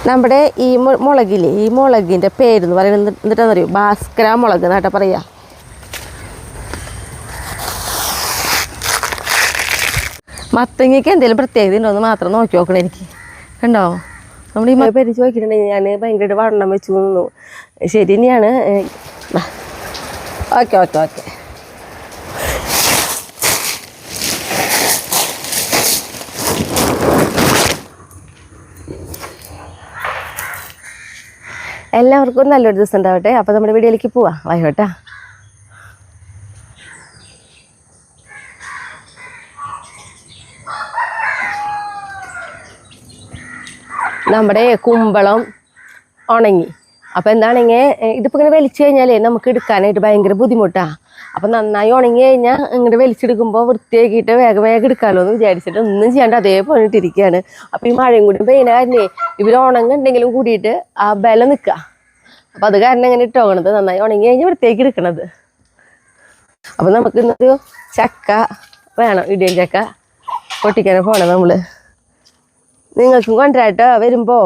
നമ്മുടെ ഈ മുളകില്ലേ, ഈ മുളകിൻ്റെ പേരെന്ന് പറയുന്നത് എന്നിട്ടാണെന്നറിയോ? ഭാസ്കര മുളക് എന്നാട്ടാ പറയാ. മത്തങ്ങയ്ക്ക് എന്തെങ്കിലും പ്രത്യേകത ഉണ്ടോ എന്ന് മാത്രം നോക്കി നോക്കണം. എനിക്ക് കണ്ടോ, നമ്മൾ ഈ പരിച്ച് നോക്കിയിട്ടുണ്ടെങ്കിൽ ഞാൻ ഭയങ്കരമായിട്ട് വണ്ണം വെച്ചു തോന്നുന്നു. ശരി തന്നെയാണ്. Okay okay okay. എല്ലാവർക്കും നല്ലൊരു ദിവസം ഉണ്ടാവട്ടെ. അപ്പോൾ നമ്മുടെ വീഡിയോയിലേക്ക് പോവാം. വായോട്ടാ. നമ്മുടെ കുമ്പളം ഉണങ്ങി. അപ്പോൾ എന്താണെങ്കിൽ ഇതിപ്പോൾ ഇങ്ങനെ വലിച്ചു കഴിഞ്ഞാലേ നമുക്ക് എടുക്കാനായിട്ട് ഭയങ്കര ബുദ്ധിമുട്ടാണ്. അപ്പോൾ നന്നായി ഉണങ്ങി കഴിഞ്ഞാൽ ഇങ്ങോട്ട് വലിച്ചെടുക്കുമ്പോൾ വൃത്തിയാക്കിയിട്ട് വേഗം വേഗം എടുക്കാമല്ലോ എന്ന് വിചാരിച്ചിട്ട് ഒന്നും ചെയ്യാണ്ട് അതേപോലെ ഇട്ടിരിക്കുകയാണ്. അപ്പോൾ ഈ മഴയും കൂടി പെയ്യാനേ ഇവർ ഉണങ്ങുണ്ടെങ്കിലും കൂടിയിട്ട് ആ ബലം നിൽക്കുക. അപ്പോൾ അത് കാരണം ഇങ്ങനെ ഇട്ടോണത് നന്നായി ഉണങ്ങി കഴിഞ്ഞാൽ വൃത്തിയാക്കി എടുക്കണത്. അപ്പോൾ നമുക്ക് ഇന്നൊരു ചക്ക വേണം, ഇടിയൻ ചക്ക പൊട്ടിക്കാനെ പോകണം നമ്മൾ. നിങ്ങൾക്കും കൊണ്ടുവരാട്ടോ വരുമ്പോൾ.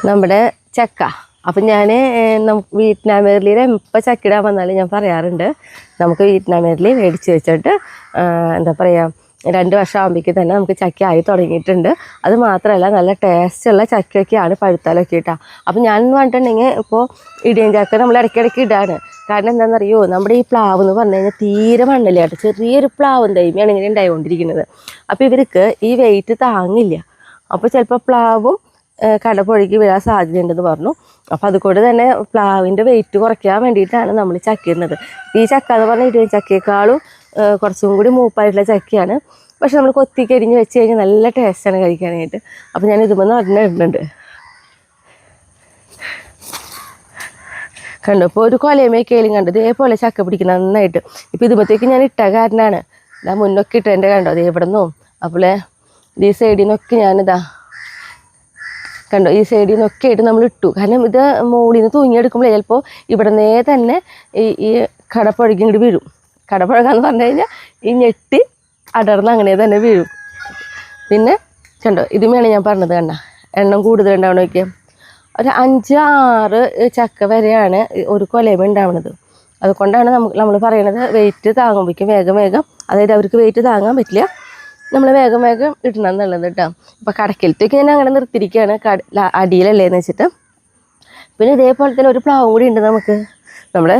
നമ്മുടെ ചക്ക അപ്പം ഞാൻ നമുക്ക് വിയറ്റ്നാമേറിൽ എപ്പോൾ ചക്ക ഇടാൻ വന്നാലും ഞാൻ പറയാറുണ്ട്, നമുക്ക് വിയറ്റ്നാമേറിൽ മേടിച്ച് വെച്ചിട്ട് എന്താ പറയുക 2 വർഷം ആകുമ്പോഴേക്ക് തന്നെ നമുക്ക് ചക്ക ആയി തുടങ്ങിയിട്ടുണ്ട്. അത് മാത്രമല്ല നല്ല ടേസ്റ്റുള്ള ചക്കയൊക്കെയാണ് പഴുത്താലൊക്കെ ഇട്ടാൽ. അപ്പം ഞാനെന്ന് പറഞ്ഞിട്ടുണ്ടെങ്കിൽ ഇപ്പോൾ ഇടിയൻ ചക്ക നമ്മൾ ഇടയ്ക്കിടയ്ക്ക് ഇടാണ്. കാരണം എന്താണെന്നറിയോ, നമ്മുടെ ഈ പ്ലാവ് എന്ന് പറഞ്ഞു കഴിഞ്ഞാൽ തീരെ മണ്ണല്ലായിട്ട് ചെറിയൊരു പ്ലാവും തൈമയാണ് ഇങ്ങനെ ഉണ്ടായിക്കൊണ്ടിരിക്കുന്നത്. അപ്പോൾ ഇവർക്ക് ഈ വെയിറ്റ് താങ്ങില്ല. അപ്പോൾ ചിലപ്പോൾ പ്ലാവും കടപുഴകി വീഴാൻ സാധ്യതയുണ്ടെന്ന് പറഞ്ഞു. അപ്പോൾ അതുകൊണ്ട് തന്നെ പ്ലാവിൻ്റെ വെയിറ്റ് കുറയ്ക്കാൻ വേണ്ടിയിട്ടാണ് നമ്മൾ ചക്ക ഇടുന്നത്. ഈ ചക്ക എന്ന് പറഞ്ഞാൽ ഇടിയൻ ചക്കയേക്കാളും കുറച്ചും കൂടി മൂപ്പായിട്ടുള്ള ചക്കയാണ്. പക്ഷെ നമ്മൾ കൊത്തിക്കരിഞ്ഞ് വെച്ച് കഴിഞ്ഞാൽ നല്ല ടേസ്റ്റാണ് കഴിക്കാനായിട്ട്. അപ്പോൾ ഞാൻ ഇതുമെന്ന് ഒരെണ്ണം ഇടുന്നുണ്ട്. കണ്ടു, ഇപ്പോൾ ഒരു കൊലയമേക്കയിലും കണ്ടു ഇതേപോലെ ചക്ക പിടിക്കുന്ന നന്നായിട്ട്. ഇപ്പോൾ ഇതുമ്പോഴത്തേക്ക് ഞാൻ ഇട്ട കാരനാണ് ഇതാ മുന്നൊക്കെ ഇട്ടതിൻ്റെ കണ്ടോ, അതേ ഇവിടെ നിന്നും. അപ്പോൾ ഈ സൈഡിൽ നിന്നൊക്കെ ഞാനിതാ കണ്ടോ, ഈ സൈഡിൽ നിന്നൊക്കെ ആയിട്ട് നമ്മൾ ഇട്ടു. കാരണം ഇത് മുകളിൽ നിന്ന് തൂങ്ങിയെടുക്കുമ്പോൾ ചിലപ്പോൾ ഇവിടെ നിന്നേ തന്നെ ഈ കടപ്പുഴകി ഇങ്ങോട്ട് വീഴും. കടപ്പുഴകാന്ന് പറഞ്ഞു കഴിഞ്ഞാൽ ഈ ഞെട്ടി അടർന്ന് അങ്ങനെ തന്നെ വീഴും. പിന്നെ കണ്ടോ, ഇതുമേയാണ് ഞാൻ പറഞ്ഞത്. കണ്ട എണ്ണം കൂടുതലുണ്ടാവണം. നോക്കിയാൽ ഒരു 5-6 ചക്ക വരെയാണ് ഒരു കൊലയമ ഉണ്ടാവുന്നത്. അതുകൊണ്ടാണ് നമ്മൾ പറയണത് വെയിറ്റ് താങ്ങുമ്പോഴേക്കും വേഗം വേഗം, അതായത് അവർക്ക് വെയിറ്റ് താങ്ങാൻ പറ്റില്ല, നമ്മൾ വേഗം വേഗം ഇടണം എന്നുള്ളത് കേട്ടോ. അപ്പോൾ കടക്കിലത്തേക്ക് ഞാൻ അങ്ങനെ നിർത്തിയിരിക്കുകയാണ്, അടിയിലല്ലേന്ന് വെച്ചിട്ട്. പിന്നെ ഇതേപോലെ തന്നെ ഒരു പ്ലാവും കൂടി ഉണ്ട് നമുക്ക്. നമ്മുടെ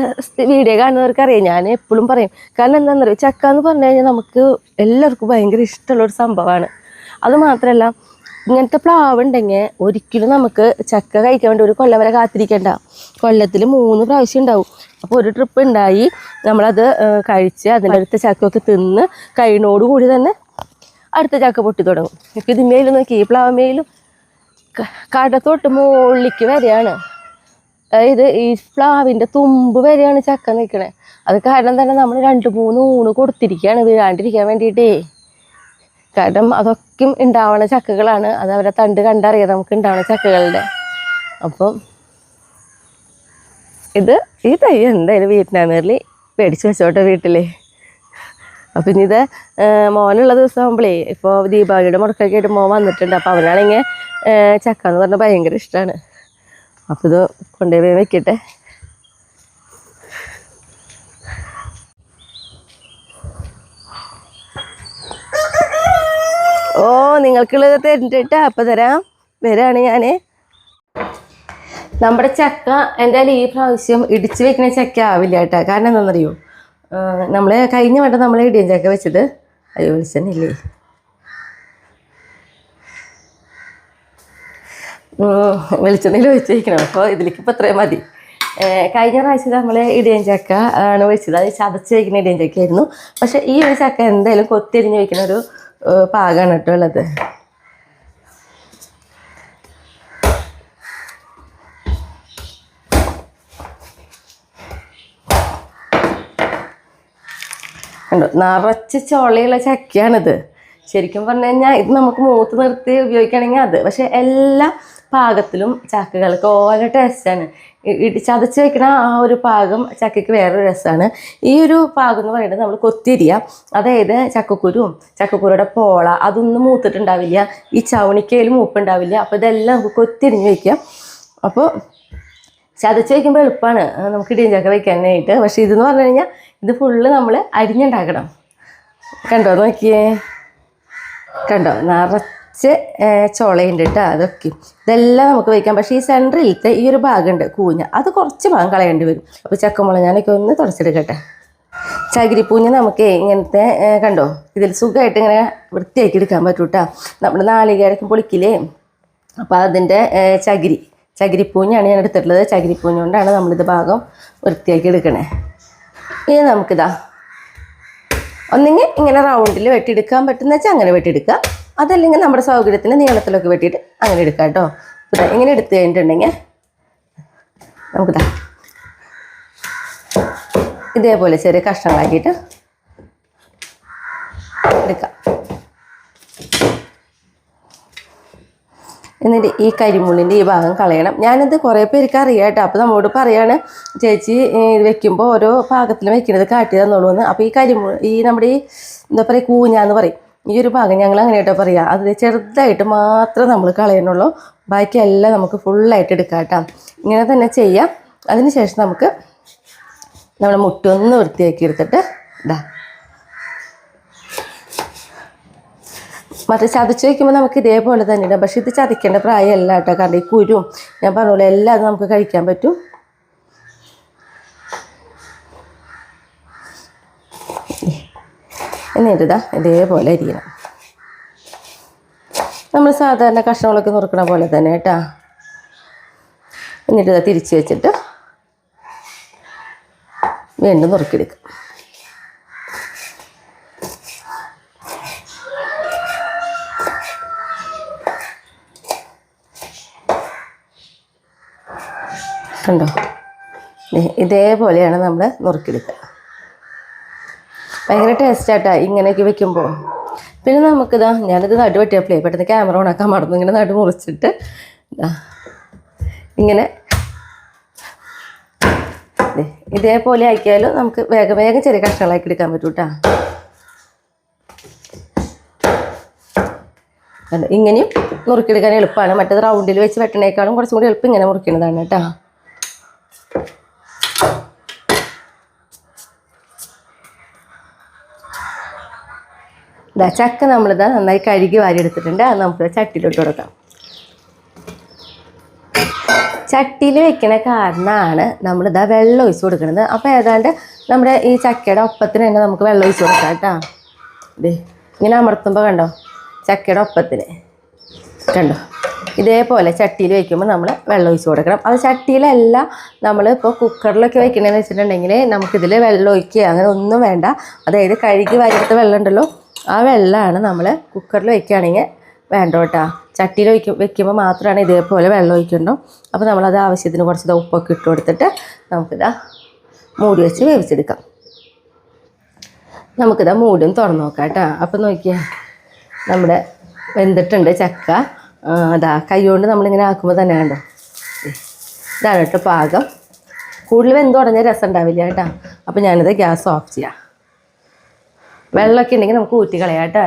വീഡിയോ കാണുന്നവർക്ക് അറിയാം, ഞാൻ എപ്പോഴും പറയും. കാരണം എന്താണെന്ന് അറിയാം, ചക്ക എന്ന് പറഞ്ഞു കഴിഞ്ഞാൽ നമുക്ക് എല്ലാവർക്കും ഭയങ്കര ഇഷ്ടമുള്ളൊരു സംഭവമാണ്. അതുമാത്രമല്ല ഇങ്ങനത്തെ പ്ലാവ് ഉണ്ടെങ്കിൽ ഒരിക്കലും നമുക്ക് ചക്ക കഴിക്കാൻ വേണ്ടി ഒരു കൊല്ലം വരെ കാത്തിരിക്കേണ്ട. കൊല്ലത്തിൽ 3 പ്രാവശ്യം ഉണ്ടാവും. അപ്പോൾ ഒരു ട്രിപ്പ് ഉണ്ടായി നമ്മളത് കഴിച്ച് അതിൻ്റെ അടുത്ത ചക്കയൊക്കെ തിന്ന് കഴിയുന്നോടുകൂടി തന്നെ അടുത്ത ചക്ക പൊട്ടി തുടങ്ങും. ഇപ്പം ഇതിന്മേലും നോക്കി, ഈ പ്ലാവമേലും കടത്തോട്ട് മുകളിലേക്ക് വരെയാണ്. അതായത് ഈ പ്ലാവിൻ്റെ തുമ്പ് വരെയാണ് ചക്ക നിൽക്കണേ. അത് കാരണം തന്നെ നമ്മൾ 2-3 ഊണ് കൊടുത്തിരിക്കുകയാണ് വീഴാണ്ടിരിക്കാൻ വേണ്ടിയിട്ടേ. കാരണം അതൊക്കെ ഉണ്ടാവണ ചക്കകളാണ്. അത് അവരെ തണ്ട് കണ്ടറിയാം നമുക്ക് ഉണ്ടാവണ ചക്കകളുടെ. അപ്പം ഈ തൈ എന്തായാലും വിയറ്റ്നാമേറിൽ മേടിച്ച് വെച്ചോട്ടെ വീട്ടിൽ. അപ്പം ഇനി ഇത് മോനുള്ള ദിവസം ആകുമ്പോഴേ, ഇപ്പോൾ ദീപാവലിയുടെ മുടക്കൊക്കെ ആയിട്ട് മോൻ വന്നിട്ടുണ്ട്. അപ്പോൾ അവനാണെങ്കിൽ ചക്ക എന്ന് പറഞ്ഞാൽ ഭയങ്കര ഇഷ്ടമാണ്. അപ്പോൾ ഇത് കൊണ്ടുപോയി വെക്കട്ടെ. ഓ, നിങ്ങൾക്കുള്ളത് തരുന്നിട്ട് അപ്പം തരാം. വരാണ് ഞാൻ. നമ്മുടെ ചക്ക എന്തായാലും ഈ പ്രാവശ്യം ഇടിച്ച് വെക്കുന്ന ചക്ക ആവില്ല കേട്ടോ. കാരണം എന്താണെന്നറിയോ, നമ്മൾ കഴിഞ്ഞ വട്ടം നമ്മൾ ഇടിയൻ ചക്ക വെച്ചത് അയ്യോ വെളിച്ചെണ്ണയില്ലേ, വെളിച്ചെണ്ണയിൽ വെച്ച് വയ്ക്കണം. അപ്പോൾ ഇതിലേക്ക് ഇപ്പോൾ ഇത്രയും മതി. കഴിഞ്ഞ പ്രാവശ്യം നമ്മൾ ഇടിയൻ ചക്ക ആണ് വെച്ചത്, അത് ചതച്ച് വയ്ക്കുന്ന ഇടിയൻ ചക്കയായിരുന്നു. പക്ഷേ ഈ ഒരു ചക്ക എന്തായാലും കൊത്തിരിഞ്ഞ് വയ്ക്കുന്ന ഒരു പാകമാണ് കേട്ടോ ഉള്ളത്. കണ്ടോ, നിറച്ച് ചുളയുള്ള ചക്കയാണിത്. ശരിക്കും പറഞ്ഞു കഴിഞ്ഞാൽ ഇത് നമുക്ക് മൂത്ത് നിർത്തി ഉപയോഗിക്കുകയാണെങ്കിൽ അത്, പക്ഷെ എല്ലാ പാകത്തിലും ചക്കകൾക്ക് ഓരോ ടേസ്റ്റാണ്. ചതച്ച് വെക്കണ ആ ഒരു പാകം ചക്കയ്ക്ക് വേറൊരു രസമാണ്. ഈ ഒരു പാകം എന്ന് പറയുന്നത് നമ്മൾ കൊത്തിരിയ, അതായത് ചക്കക്കുരുയുടെ പോള അതൊന്നും മൂത്തിട്ടുണ്ടാവില്ല, ഈ ചവണിക്കയിൽ മൂപ്പുണ്ടാവില്ല. അപ്പോൾ ഇതെല്ലാം നമുക്ക് കൊത്തിരിഞ്ഞ് വയ്ക്കാം. അപ്പോൾ ചതച്ച് വയ്ക്കുമ്പോൾ എളുപ്പമാണ് നമുക്ക് ഇടിയഞ്ചക്ക വയ്ക്കാനായിട്ട്. പക്ഷേ ഇതെന്ന് പറഞ്ഞു കഴിഞ്ഞാൽ ഇത് ഫുള്ള് നമ്മൾ അരിഞ്ഞുണ്ടാക്കണം. കണ്ടോ, നോക്കിയേ, കണ്ടോ, നിറച്ച് ചുളയുണ്ട് കേട്ടോ. അതൊക്കെ ഇതെല്ലാം നമുക്ക് വയ്ക്കാം. പക്ഷേ ഈ സെൻറ്ററിലത്തെ ഈ ഒരു ഭാഗമുണ്ട് കൂഞ്ഞ, അത് കുറച്ച് ഭാഗം കളയേണ്ടി വരും. അപ്പോൾ ചക്കമുളക് ഞാനൊക്കെ ഒന്ന് തുടച്ചെടുക്കട്ടെ. ചകിരിപ്പൂഞ്ഞ് നമുക്ക് ഇങ്ങനത്തെ കണ്ടോ, ഇതിൽ സുഖമായിട്ട് ഇങ്ങനെ വൃത്തിയാക്കി എടുക്കാൻ പറ്റും കേട്ടോ. നമ്മുടെ നാളികേരൊക്കെ പൊളിക്കില്ലേ, അപ്പോൾ അതിൻ്റെ ചകിരിപ്പൂഞ്ഞാണ് ഞാൻ എടുത്തിട്ടുള്ളത്. ചകിരിപ്പൂഞ്ഞ് കൊണ്ടാണ് നമ്മളിത് ഭാഗം വൃത്തിയാക്കി എടുക്കണേ. ഇനി നമുക്കിതാ ഒന്നെങ്കിൽ ഇങ്ങനെ റൗണ്ടിൽ വെട്ടിയെടുക്കാൻ പറ്റുന്ന വെച്ചാൽ അങ്ങനെ വെട്ടിയെടുക്കുക, അതല്ലെങ്കിൽ നമ്മുടെ സൗകര്യത്തിന് നീളത്തിലൊക്കെ വെട്ടിയിട്ട് അങ്ങനെ എടുക്കാം കേട്ടോ. ഇതാ ഇങ്ങനെ എടുത്തു കഴിഞ്ഞിട്ടുണ്ടെങ്കിൽ നമുക്കിതാ ഇതേപോലെ ചെറിയ കഷ്ണങ്ങളാക്കിയിട്ട് എടുക്കാം. എന്നിട്ട് ഈ കരിമുള്ളിൻ്റെ ഈ ഭാഗം കളയണം. ഞാനിത് കുറേ പേർക്ക് അറിയാം കേട്ടോ. അപ്പോൾ നമ്മളോട് പറയാണ്, ചേച്ചി ഇത് വെക്കുമ്പോൾ ഓരോ പാകത്തിൽ വെക്കുന്നത് കാട്ടി തന്നോളൂ എന്ന്. അപ്പോൾ ഈ നമ്മുടെ ഈ എന്താ പറയുക കൂഞ്ഞാന്ന് പറയും, ഈ ഒരു ഭാഗം ഞങ്ങൾ അങ്ങനെ കേട്ടോ പറയുക. അത് ചെറുതായിട്ട് മാത്രം നമ്മൾ കളയണുള്ളൂ, ബാക്കിയെല്ലാം നമുക്ക് ഫുള്ളായിട്ട് എടുക്കാം കേട്ടോ. ഇങ്ങനെ തന്നെ ചെയ്യാം. അതിന് ശേഷം നമുക്ക് നമ്മുടെ മുട്ടൊന്ന് വൃത്തിയാക്കി എടുത്തിട്ട് ഇതാ മറ്റേ ചതച്ച് വയ്ക്കുമ്പോൾ നമുക്ക് ഇതേപോലെ തന്നെ ഇടാം. പക്ഷേ ഇത് ചതയ്ക്കേണ്ട പ്രായമല്ല കേട്ടോ. കാരണം ഈ കുരും ഞാൻ പറഞ്ഞോളൂ എല്ലാം അത് നമുക്ക് കഴിക്കാൻ പറ്റും. എന്നിട്ടിതാ ഇതേപോലെ അരിയണം. നമ്മൾ സാധാരണ കഷ്ണങ്ങളൊക്കെ നുറുക്കണ പോലെ തന്നെ കേട്ടോ. എന്നിട്ടിതാ തിരിച്ച് വെച്ചിട്ട് വീണ്ടും നുറുക്കിയെടുക്കും. കണ്ടോ, ഇതേപോലെയാണ് നമ്മൾ നുറുക്കിയെടുക്കുക. ഭയങ്കര ടേസ്റ്റായിട്ടാ ഇങ്ങനെയൊക്കെ വെക്കുമ്പോൾ. പിന്നെ നമുക്കിതാ ഞാനിത് നടു വെട്ടിയപ്പോഴേ പെട്ടെന്ന് ക്യാമറ ഓണാക്കാൻ മറന്നു. ഇങ്ങനെ നടു മുറിച്ചിട്ട് ഇങ്ങനെ ഇതേപോലെ ആക്കിയാലും നമുക്ക് വേഗം വേഗം ചെറിയ കഷ്ണങ്ങളാക്കി എടുക്കാൻ പറ്റും കേട്ടോ. ഇങ്ങനെയും നുറുക്കിയെടുക്കാൻ എളുപ്പമാണ്. മറ്റേത് റൗണ്ടിൽ വെച്ച് വെട്ടണേക്കാളും കുറച്ചും കൂടി എളുപ്പം ഇങ്ങനെ മുറിക്കുന്നതാണ് കേട്ടോ. ചക്ക നമ്മളിതാ നന്നായി കഴുകി വാരി എടുത്തിട്ടുണ്ട്. അത് നമുക്ക് ചട്ടിയിലോട്ട് കൊടുക്കാം. ചട്ടിയിൽ വെക്കണ കാരണമാണ് നമ്മളിതാ വെള്ളം ഒഴിച്ച് കൊടുക്കുന്നത്. അപ്പോൾ ഏതാണ്ട് നമ്മുടെ ഈ ചക്കയുടെ ഒപ്പത്തിന് തന്നെ നമുക്ക് വെള്ളം ഒഴിച്ച് കൊടുക്കാം കേട്ടോ. ഇങ്ങനെ അമർത്തുമ്പോൾ കണ്ടോ, ചക്കയുടെ ഒപ്പത്തിന് കണ്ടോ, ഇതേപോലെ ചട്ടിയിൽ വയ്ക്കുമ്പോൾ നമ്മൾ വെള്ളം ഒഴിച്ച് കൊടുക്കണം. അത് ചട്ടിയിലല്ല, നമ്മളിപ്പോൾ കുക്കറിലൊക്കെ വെക്കണമെന്ന് വെച്ചിട്ടുണ്ടെങ്കിൽ നമുക്കിതിൽ വെള്ളം ഒഴിക്കുക അങ്ങനെ ഒന്നും വേണ്ട. അതായത് കഴുകി വാരിയെടുത്ത വെള്ളം ഉണ്ടല്ലോ, ആ വെള്ളമാണ് നമ്മൾ കുക്കറിൽ വയ്ക്കുകയാണെങ്കിൽ വേണ്ട കേട്ടോ. ചട്ടിയിൽ വെക്കുമ്പോൾ മാത്രമാണ് ഇതേപോലെ വെള്ളം ഒഴിക്കണ്ടോ. അപ്പോൾ നമ്മളത് ആവശ്യത്തിന് കുറച്ച് ഉപ്പൊക്കെ ഇട്ട് കൊടുത്തിട്ട് നമുക്കിതാ മൂടി വെച്ച് വേവിച്ചെടുക്കാം. നമുക്കിതാ മൂടിയും തുറന്ന് നോക്കാം കേട്ടോ. അപ്പോൾ നോക്കിയാൽ നമ്മുടെ വെന്തിട്ടുണ്ട് ചക്ക. അതാ കൈ കൊണ്ട് നമ്മളിങ്ങനെ ആക്കുമ്പോൾ തന്നെ കണ്ടോ, ഇതാണ് കേട്ടോ പാകം. കൂടുതൽ വെന്ത് തുടങ്ങിയ രസം ഉണ്ടാവില്ല കേട്ടോ. അപ്പോൾ ഞാനിത് ഗ്യാസ് ഓഫ് ചെയ്യാം. വെള്ളമൊക്കെ ഉണ്ടെങ്കിൽ നമുക്ക് ഊറ്റി കളയാം കേട്ടോ.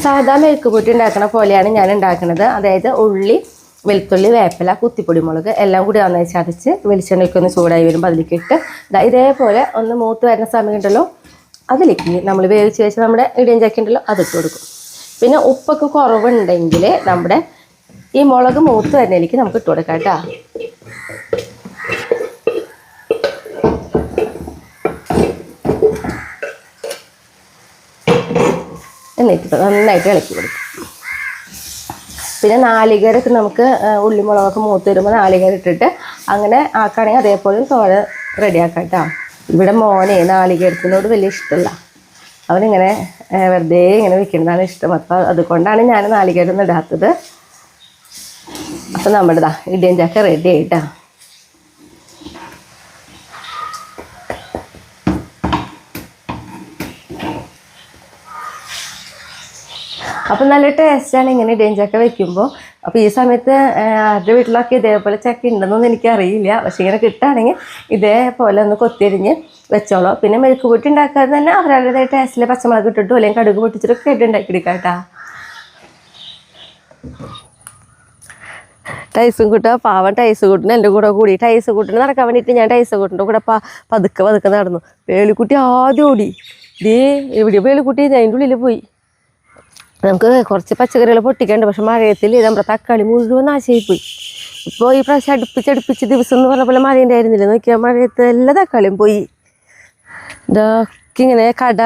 സാധാ മെഴുക്ക് പുട്ടി ഉണ്ടാക്കുന്ന പോലെയാണ് ഞാൻ ഉണ്ടാക്കുന്നത്. അതായത് ഉള്ളി, വെളുത്തുള്ളി, വേപ്പില, കുത്തിപ്പൊടി മുളക് എല്ലാം കൂടി നന്നായി ചതച്ച് വെളിച്ചെണ്ണയ്ക്ക് ഒന്ന് ചൂടായി വരുമ്പോൾ അതിലേക്ക് ഇട്ട് ഇതേപോലെ ഒന്ന് മൂത്ത് വരുന്ന സമയം ഉണ്ടല്ലോ, അതിലേക്ക് നമ്മൾ വേവിച്ച് വെച്ച് നമ്മുടെ ഇടിയഞ്ചക്ക ഉണ്ടല്ലോ അതിട്ട് കൊടുക്കും. പിന്നെ ഉപ്പൊക്കെ കുറവുണ്ടെങ്കിൽ നമ്മുടെ ഈ മുളക് മൂത്ത് വരുന്നതിലേക്ക് നമുക്ക് ഇട്ട് കൊടുക്കാം കേട്ടോ. എന്നിട്ട് നന്നായിട്ട് ഇളക്കി കൊടുക്കും. പിന്നെ നാളികേരമൊക്കെ നമുക്ക് ഉള്ളിമുളകൊക്കെ മൂത്ത് വരുമ്പോൾ നാളികേരം ഇട്ടിട്ട് അങ്ങനെ ആക്കുകയാണെങ്കിൽ അതേപോലെ തോര റെഡിയാക്കാം കേട്ടോ. ഇവിടെ മോനെ നാളികേരത്തിനോട് വലിയ ഇഷ്ടമല്ല, അവനിങ്ങനെ വെറുതെ ഇങ്ങനെ വെക്കുന്നതാണ് ഇഷ്ടം. അപ്പോൾ അതുകൊണ്ടാണ് ഞാൻ നാളികേരം ഇടാത്തത്. അപ്പം നമ്മുടെ ഇടിയഞ്ചക്ക റെഡി ആയിട്ടാ. അപ്പം നല്ല ടേസ്റ്റാണ് ഇങ്ങനെ ഇടിയൻ ചക്ക വെക്കുമ്പോൾ. അപ്പോൾ ഈ സമയത്ത് ആരുടെ വീട്ടിലൊക്കെ ഇതേപോലെ ചക്ക ഉണ്ടെന്നൊന്നും എനിക്കറിയില്ല. പക്ഷെ ഇങ്ങനെ കിട്ടുകയാണെങ്കിൽ ഇതേപോലെ ഒന്ന് കൊത്തിയരിഞ്ഞ് വെച്ചോളൂ. പിന്നെ മെഴുക്ക് കൂട്ടി ഉണ്ടാക്കാതെ തന്നെ അവരവരുടേതായ ടേസ്റ്റിൽ പച്ചമുളക് ഇട്ടിട്ടും അല്ലെങ്കിൽ കടുക് പൊട്ടിച്ചിട്ടൊക്കെ ആയിട്ട് ഉണ്ടാക്കിയെടുക്കാം കേട്ടോ. ടൈസും കൂട്ടുക പാവം ടൈസ് കൂട്ടിന് എൻ്റെ കൂടെ കൂടി ടൈസ് കൂട്ടിന് നടക്കാൻ വേണ്ടിയിട്ട് ഞാൻ ടൈസ് കൂട്ടിൻ്റെ കൂടെ പതുക്കെ നടന്നു. വേളിക്കുട്ടി ആദ്യം ഓടി. എവിടെ വേളിക്കുട്ടി അതിൻ്റെ ഉള്ളിൽ പോയി. നമുക്ക് കുറച്ച് പച്ചക്കറികൾ പൊട്ടിക്കാണ്ട്, പക്ഷെ മഴയത്തിൽ നമ്മുടെ തക്കാളി മുഴുവൻ നാശമായിപ്പോയി. ഇപ്പോൾ ഈ പ്രാവശ്യം അടുപ്പിച്ച് ദിവസം എന്ന് പറഞ്ഞ പോലെ മഴേൻ്റെ ആയിരുന്നില്ല. നോക്കിയാൽ മഴയത്ത് എല്ലാ തക്കാളിയും പോയി. ഇതൊക്കെ ഇങ്ങനെ കട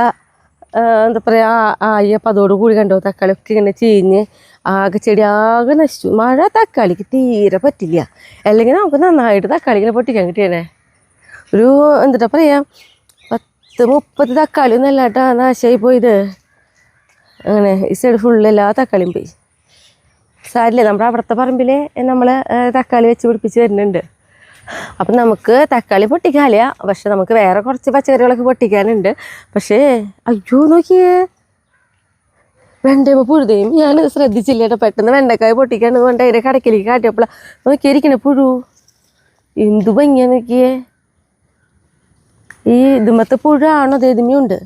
എന്താ പറയുക ആയപ്പോൾ അതോടുകൂടി കണ്ടോ തക്കാളിയൊക്കെ ഇങ്ങനെ ചീഞ്ഞ് ആകെ ചെടി ആകെ നശിച്ചു. മഴ തക്കാളിക്ക് തീരെ പറ്റില്ല. അല്ലെങ്കിൽ നമുക്ക് നന്നായിട്ട് തക്കാളി ഇങ്ങനെ പൊട്ടിക്കാൻ കിട്ടിയേ. ഒരു എന്താ പറയുക 10-30 തക്കാളി ഒന്നല്ല കേട്ടോ നാശമായി പോയത്. അങ്ങനെ ഈ സൈഡ് ഫുള്ള് എല്ലാ തക്കാളിയും പോയി. സാരില്ലേ, നമ്മുടെ അവിടുത്തെ പറമ്പിൽ നമ്മൾ തക്കാളി വെച്ച് പിടിപ്പിച്ച് വരുന്നുണ്ട്. അപ്പം നമുക്ക് തക്കാളി പൊട്ടിക്കാനില്ല, പക്ഷെ നമുക്ക് വേറെ കുറച്ച് പച്ചക്കറികളൊക്കെ പൊട്ടിക്കാനുണ്ട്. പക്ഷേ അയ്യോ നോക്കിയേ വെണ്ടയമ്മ പുഴുതയും ഞാൻ ശ്രദ്ധിച്ചില്ല കേട്ടോ. പെട്ടെന്ന് വെണ്ടക്കായ പൊട്ടിക്കാണ്ട് കൊണ്ട് അതിൻ്റെ കടക്കിലേക്ക് കാട്ടിയപ്പോൾ നോക്കിയിരിക്കണേ പുഴു എന്തു ഭംഗിയാ നോക്കിയേ. ഈ ഇതുമത്തെ പുഴാണോ ഇതുമയുണ്ട്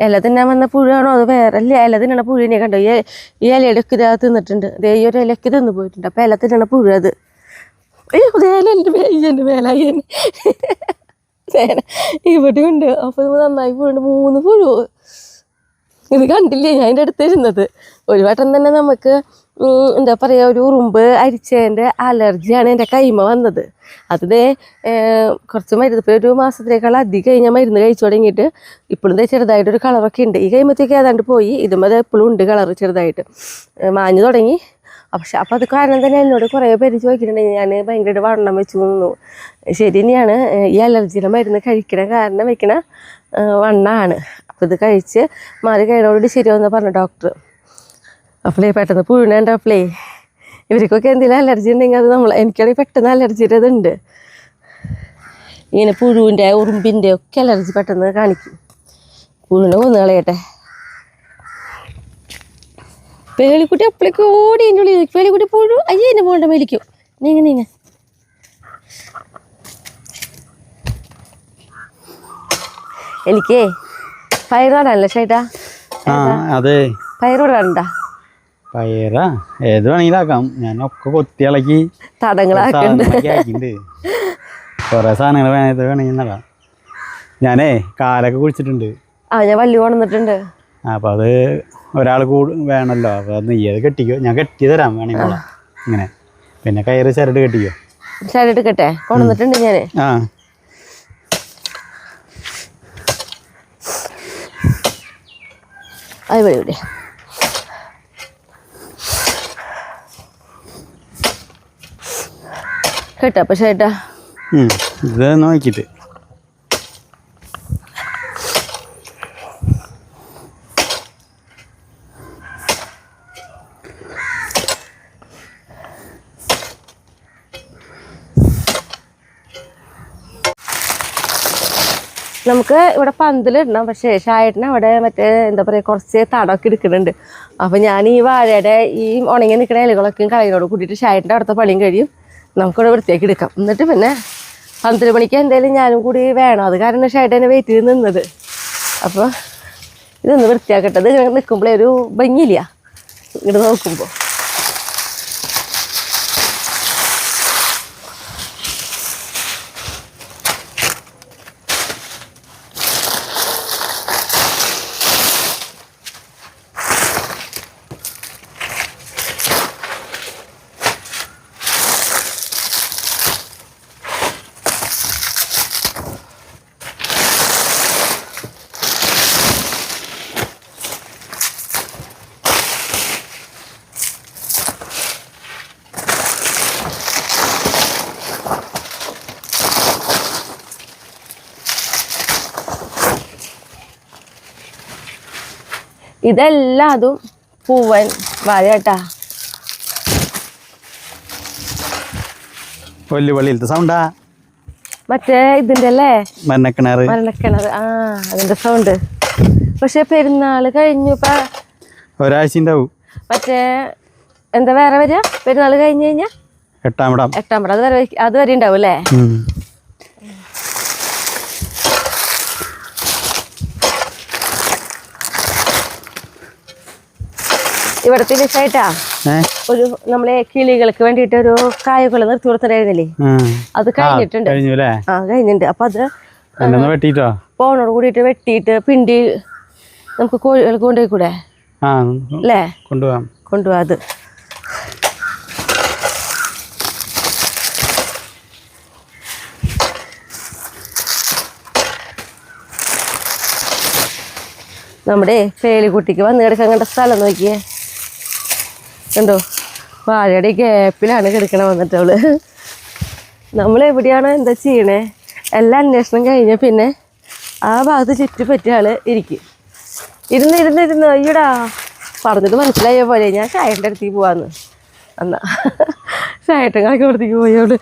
ഇല തിന്നാൻ വന്ന പുഴാണോ അത് വേറെ ഇല തിന്നണ പുഴുവിനെ കണ്ടോ. ഈ ഇലയുടെ ഒക്കെ ഇതാ തിന്നിട്ടുണ്ട്. ദേ ഈ ഒരു ഇലയൊക്കെ തിന്ന് പോയിട്ടുണ്ട്. അപ്പം ഇല തിന്നണ പുഴ അത്. അയ്യോ വേലെൻ്റെ വേയ്യൻ്റെ വേലായ്യന് ഇവിടെ ഉണ്ട്. അപ്പോൾ നന്നായി പുഴുണ്ട് 3 പുഴു. ഇത് കണ്ടില്ലേ ഞാൻ അതിൻ്റെ അടുത്തിരുന്നത്. ഒരു വട്ടം തന്നെ നമുക്ക് എന്താ പറയുക ഒരു ഉറുമ്പ് അരിച്ചതിൻ്റെ അലർജിയാണ് എൻ്റെ കൈമ വന്നത്. അത് കുറച്ച് മരുന്ന് ഇപ്പോൾ 1 മാസത്തിനേക്കാൾ അധികം കഴിഞ്ഞാൽ മരുന്ന് കഴിച്ചു തുടങ്ങിയിട്ട് ഇപ്പോഴും ചെറുതായിട്ടൊരു കളറൊക്കെ ഉണ്ട്. ഈ കൈമത്തേക്ക് ഏതാണ്ട് പോയി. ഇതുമ്പോൾ എപ്പോഴും ഉണ്ട് കളർ ചെറുതായിട്ട് മാഞ്ഞു തുടങ്ങി. പക്ഷെ അപ്പം അത് കാരണം തന്നെ എന്നോട് കുറേ പേര് ചോദിക്കുന്നുണ്ടെങ്കിൽ ഞാൻ ഭയങ്കരമായിട്ട് വണ്ണം വെച്ചു തോന്നുന്നു. ശരി തന്നെയാണ്. ഈ അലർജിയുടെ മരുന്ന് കഴിക്കണ കാരണം വെക്കണ വണ്ണമാണ്. അപ്പോൾ ഇത് കഴിച്ച് മാറി കഴിഞ്ഞോട് ശരിയാവുമെന്ന് പറഞ്ഞു ഡോക്ടർ. അപ്പോളേ പെട്ടെന്ന് പുഴുണേണ്ട അപ്പോളേ ഇവർക്കൊക്കെ എന്തെങ്കിലും അലർജി ഉണ്ടെങ്കിൽ അത് എനിക്കാണെങ്കിൽ പെട്ടെന്ന് അലർജിയുടെ ഇതുണ്ട്. ഇങ്ങനെ പുഴുവിൻ്റെ ഉറുമ്പിൻ്റെ ഒക്കെ അലർജി പെട്ടെന്ന് കാണിക്കും. പുഴുവിനെ കൊന്നു കളയട്ടെ. പേളിക്കുട്ടി അപ്പോഴേക്ക് ഓടി എൻ്റെ ഉള്ളിൽ പേളിക്കുട്ടി പുഴു അയ്യോ എന്നെ പോകണ്ട മേലിക്കും. നീങ്ങ എനിക്കേ പയറോടാണല്ലോ ചേട്ടാ. അതെ പയറോടാണ്ടാ പയറാ ഏത് വേണമെങ്കിലാക്കാം. ഞാനൊക്കെ കൊത്തി ഇളക്കി തടങ്ങളാക്കിണ്ട് കൊറേ സാധനങ്ങൾ വേണമെങ്കിൽ നടാം. ഞാനേ കാലൊക്കെ കുഴിച്ചിട്ടുണ്ട്. ഞാൻ വല്ലി കൊണ്ടുവന്നിട്ടുണ്ട്. അപ്പം അത് ഒരാൾ വേണമല്ലോ. അപ്പോൾ അത് നീ അത് കെട്ടിക്കോ, ഞാൻ കെട്ടി തരാം വേണമെങ്കിൽ. ഇങ്ങനെ പിന്നെ കയറ് ചരട് കെട്ടിക്കോ. ചരട് കെട്ടെ കൊണ്ടുവന്നിട്ടുണ്ട് ഞാൻ. ഇവിടെ കേട്ടോ. അപ്പം ചേട്ടാ ഇത് നോക്കിയിട്ട് നമുക്ക് ഇവിടെ പന്തലിടണം. പക്ഷേ ഷായേട്ടന് അവിടെ മറ്റേ എന്താ പറയുക കുറച്ച് തടമൊക്കെ എടുക്കുന്നുണ്ട്. അപ്പം ഞാൻ ഈ വാഴയുടെ ഈ ഉണങ്ങി നിൽക്കുന്ന ഇലകളൊക്കെയും കളയിനോട് കൂട്ടിയിട്ട് ഷായേട്ടൻ്റെ അവിടുത്തെ പണിയും കഴിയും നമുക്കിവിടെ വൃത്തിയാക്കി എടുക്കാം. എന്നിട്ട് പിന്നെ 12 മണിക്ക് എന്തായാലും ഞാനും കൂടി വേണം. അത് കാരണം ഷായേട്ടനെ വെയിറ്റ് ചെയ്ത് നിന്നത്. അപ്പോൾ ഇതൊന്ന് വൃത്തിയാക്കട്ടെ. ഇത് ഇങ്ങനെ നിൽക്കുമ്പോഴേ ഒരു ഭംഗിയില്ല ഇങ്ങോട്ട് നോക്കുമ്പോൾ. ഇതെല്ലാം അതും പൂവൻ വാഴ കേട്ടാ. വള്ളിയിലത്തെ സൗണ്ടാ മറ്റേ ഇതിൻ്റെ അല്ലേ മരണക്കിണർ. അതിൻ്റെ സൗണ്ട്. പക്ഷെ പെരുന്നാൾ കഴിഞ്ഞു ഇപ്പം ഒരാഴ്ച ഉണ്ടാവും. മറ്റേ എന്താ വേറെ വരിക പെരുന്നാൾ കഴിഞ്ഞ് കഴിഞ്ഞാൽ 8-ാം പടം. 8-ാം പടം അത് വരെ ഉണ്ടാവും അല്ലേ? ഇവിടത്തെ വിഷയട്ടാ ഒരു നമ്മളെ കിളികൾക്ക് വേണ്ടിയിട്ട് ഒരു കായകൾ നിർത്തി കൊടുത്തിട്ടായിരുന്നില്ലേ, അത് കഴിഞ്ഞിട്ടുണ്ട്. കഴിഞ്ഞിട്ടുണ്ട്. അപ്പൊ അത് പോണോട് കൂടിയിട്ട് വെട്ടിയിട്ട് പിണ്ടി നമുക്ക് കോഴികൾക്ക് കൊണ്ടുപോയി കൂടെ അല്ലേ? കൊണ്ടുപോവാ. അത് നമ്മുടെ പേലിക്കുട്ടിക്ക് വന്ന് കിടക്കാൻ കണ്ട സ്ഥലം നോക്കിയേ, കണ്ടോ? വാഴയുടെ ഗ്യാപ്പിലാണ് കിടക്കണ വന്നിട്ട് അവള്. നമ്മളെവിടെയാണോ എന്താ ചെയ്യണേ എല്ലാ അന്വേഷണം കഴിഞ്ഞ പിന്നെ ആ ഭാഗത്ത് ചുറ്റിപ്പറ്റിയ ആള് ഇരിക്കും. ഇരുന്ന് അയ്യടാ പറഞ്ഞത് മനസ്സിലായ പോലെ ഞാൻ ഷായൻ്റെ അടുത്തേക്ക് പോവാന്ന്. എന്നാ ഷായട്ടൻ കണക്ക് അടുത്തേക്ക് പോയി അവള്.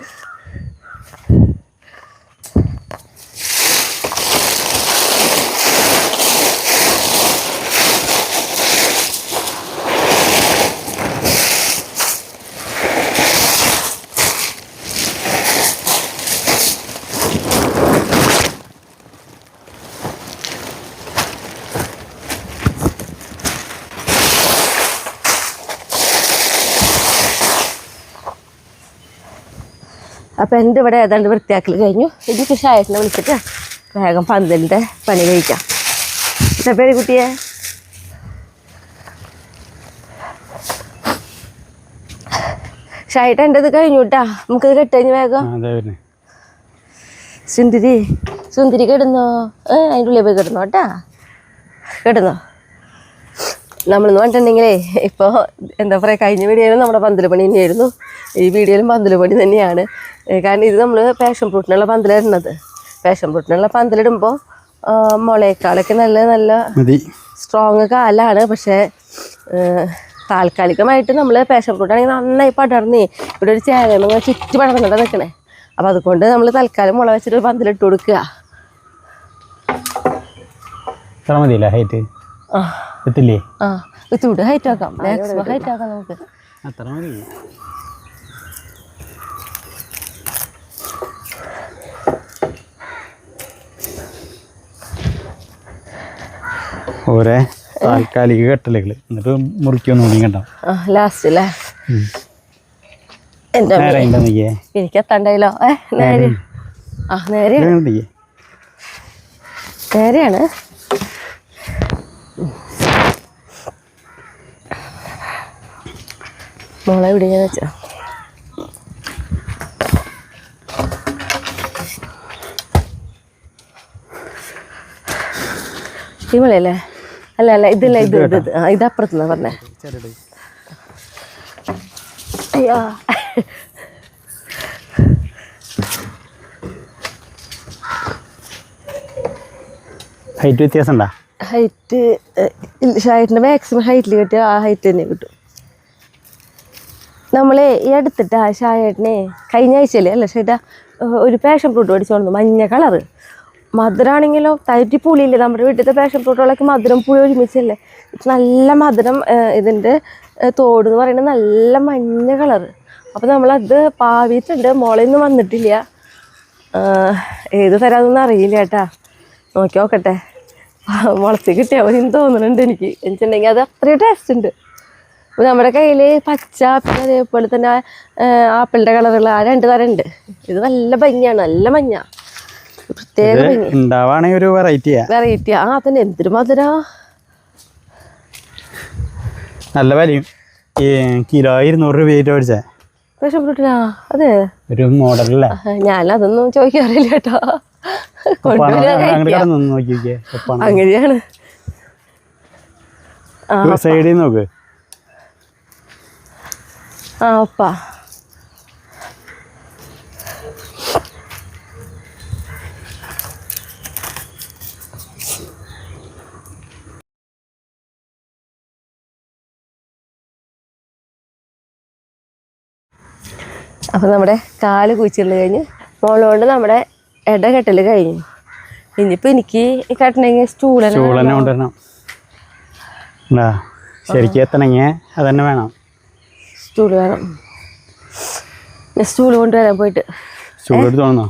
അപ്പം എൻ്റെ ഇവിടെ ഏതാണ്ട് വൃത്തിയാക്കൽ കഴിഞ്ഞു. എനിക്ക് ഷായറ്റിനെ വിളിച്ചിട്ട് വേഗം പന്തലിൻ്റെ പണി കഴിക്കാം. എന്താ പേര് കുട്ടിയെ? ഷായിട്ട് എൻ്റെ ഇത് കഴിഞ്ഞു കേട്ടാ. നമുക്കിത് കെട്ടുകഴിഞ്ഞ് വേഗം. സുന്ദരി കിടന്നോ? അതിൻ്റെ ഉള്ളിൽ പോയി കിടന്നോ കേട്ടാ. കിടന്നോ? നമ്മളെന്ന് പറഞ്ഞിട്ടുണ്ടെങ്കിലേ ഇപ്പോൾ എന്താ പറയുക, കഴിഞ്ഞ വീഡിയോയിലും നമ്മുടെ പന്തൽ പണി തന്നെയായിരുന്നു, ഈ വീഡിയോയിലും പന്തൽ പണി തന്നെയാണ്. കാരണം ഇത് നമ്മൾ പാഷൻ ഫ്രൂട്ടിനുള്ള പന്തലിടുന്നത്. പാഷൻ ഫ്രൂട്ടിനുള്ള പന്തലിടുമ്പോൾ മുളയേക്കാളൊക്കെ നല്ല സ്ട്രോങ് കാലാണ്. പക്ഷേ താൽക്കാലികമായിട്ട് നമ്മൾ പാഷൻ ഫ്രൂട്ടാണെങ്കിൽ നന്നായി പടർന്നേ ഇവിടെ ഒരു ചേരമ ചുറ്റി പടർന്നിട്ട് നിൽക്കണേ. അപ്പോൾ അതുകൊണ്ട് നമ്മൾ തൽക്കാലം മുള വെച്ചിട്ട് പന്തലിട്ട് കൊടുക്കുക. ഇത്തിരി ഹൈറ്റ് ആക്കാം, മാക്സിമം ഹൈറ്റ് ആക്കാം നമുക്ക്. ഓരോ താൽക്കാലിക കെട്ടലുകൾ എന്നിട്ട് മുറിക്കൊന്നും കണ്ടോ ലാസ്റ്റ് അല്ലേ? എനിക്ക് എത്തണ്ടായില്ലോ. നേരെയാണ്. മോളെ എവിടെയാന്ന് വെച്ചാ ഈ മുളയല്ലേ? അല്ല ഇതില്ല, ഇത് അപ്പുറത്തുനിന്നാ പറഞ്ഞേ. അയ്യോ ഹൈറ്റ് വ്യത്യാസം ഉണ്ടോ? ഹൈറ്റ് ഷായറ്റിൻ്റെ മാക്സിമം ഹൈറ്റിൽ കിട്ടിയ ആ ഹൈറ്റ് തന്നെ കിട്ടും. നമ്മളെ ഈ അടുത്തിട്ട് ആ ഷായേട്ടനെ കഴിഞ്ഞ ആഴ്ചയല്ലേ അല്ല ഷേട്ടാ ഒരു പാഷൻ ഫ്രൂട്ട് മേടിച്ചോളൂ, മഞ്ഞ കളറ്. മധുരമാണെങ്കിലോ തൈറ്റി പുളിയില്ലേ, നമ്മുടെ വീട്ടിലത്തെ പാഷൻ ഫ്രൂട്ടുകളൊക്കെ മധുരം പുളി ഒരുമിച്ചല്ലേ, നല്ല മധുരം. ഇതിൻ്റെ തോട് എന്ന് പറയുന്നത് നല്ല മഞ്ഞ കളറ്. അപ്പോൾ നമ്മളത് പാവിയിട്ടുണ്ട്, മുളയൊന്നും വന്നിട്ടില്ല. ഏത് തരാമെന്നൊന്നും അറിയില്ല കേട്ടാ, നോക്കി നോക്കട്ടെ. മുളച്ച് കിട്ടിയവരെന്ന് തോന്നുന്നുണ്ട് എനിക്ക്. വെച്ചിട്ടുണ്ടെങ്കിൽ അത് അത്രയും ടേസ്റ്റ് ഉണ്ട്. നമ്മുടെ കയ്യിൽ പച്ച പിന്നെ അതേപോലെ തന്നെ ആപ്പിളിൻ്റെ കളറുള്ള ആ 2 തരം ഉണ്ട്. ഇത് നല്ല ഭംഗിയാണ്, നല്ല മഞ്ഞ, പ്രത്യേക ഭംഗി. ഒരു വെറൈറ്റി തന്നെ എന്തൊരു മധുര, നല്ല വിലയും. കിലോ 200 രൂപയായിട്ട് മേടിച്ചേ പാഷൻ ഫ്രൂട്ടിനാ? അതെ, ഒരു മോഡലല്ലേ? ഞാനതൊന്നും ചോദിക്കാറില്ല കേട്ടോ. അങ്ങനെയാണ്. സൈഡിൽ നോക്ക്. ഒപ്പാ അപ്പം നമ്മുടെ കാല് കുഴിച്ചിടൽ കഴിഞ്ഞ് മോളോണ്ട് നമ്മുടെ ഇടകെട്ടൽ കഴിഞ്ഞു. ഇനിയിപ്പോൾ എനിക്ക് കെട്ടണമെങ്കിൽ സ്റ്റൂളനെ കൊണ്ടുവരണം. ശരിക്കും എത്തണമെങ്കിൽ അതന്നെ വേണം. സ്റ്റൂൾ വേണം. ഞാൻ സ്റ്റൂൾ കൊണ്ടുവരാൻ പോയിട്ട്. സ്റ്റൂൾ എടുത്ത് തോന്നുന്നോ?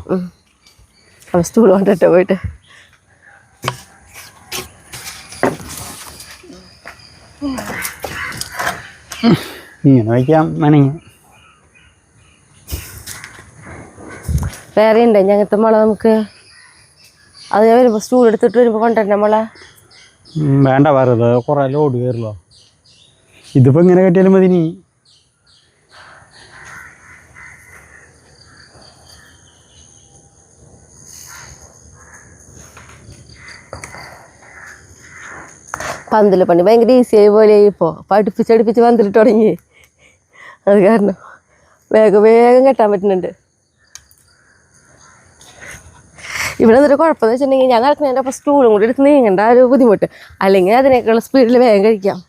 അവൻ സ്റ്റൂൾ കൊണ്ടിട്ട് പോയിട്ട്. ഇങ്ങനെ വയ്ക്കാം വേണമെങ്കിൽ. വേറെ ഉണ്ട് ഞങ്ങത്തെ മുള നമുക്ക്. അത് ഞാൻ വരുമ്പോൾ സ്റ്റൂൾ എടുത്തിട്ട് വരുമ്പോൾ കൊണ്ടുവരണ മുള. വേണ്ട വെറുതെ കുറേ ലോഡ് കയറുമല്ലോ. ഇതിപ്പോൾ ഇങ്ങനെ കെട്ടിയാലും മതി. നീ പന്തൽ പണി ഭയങ്കര ഈസിയായി പോലെ ഇപ്പോൾ പഠിപ്പിച്ചടുപ്പിച്ച് പന്തലിട്ട് തുടങ്ങി. അത് കാരണം വേഗം വേഗം കെട്ടാൻ പറ്റുന്നുണ്ട്. ഇവിടെ നിന്നൊരു കുഴപ്പമെന്ന് വെച്ചിട്ടുണ്ടെങ്കിൽ ഞാൻ നടക്കുന്നതിൻ്റെ അപ്പോൾ സ്റ്റൂളും കൂടി എടുത്ത് നീങ്ങേണ്ട ഒരു ബുദ്ധിമുട്ട്. അല്ലെങ്കിൽ അതിനേക്കാളുള്ള സ്പീഡിൽ വേഗം കഴിക്കാം.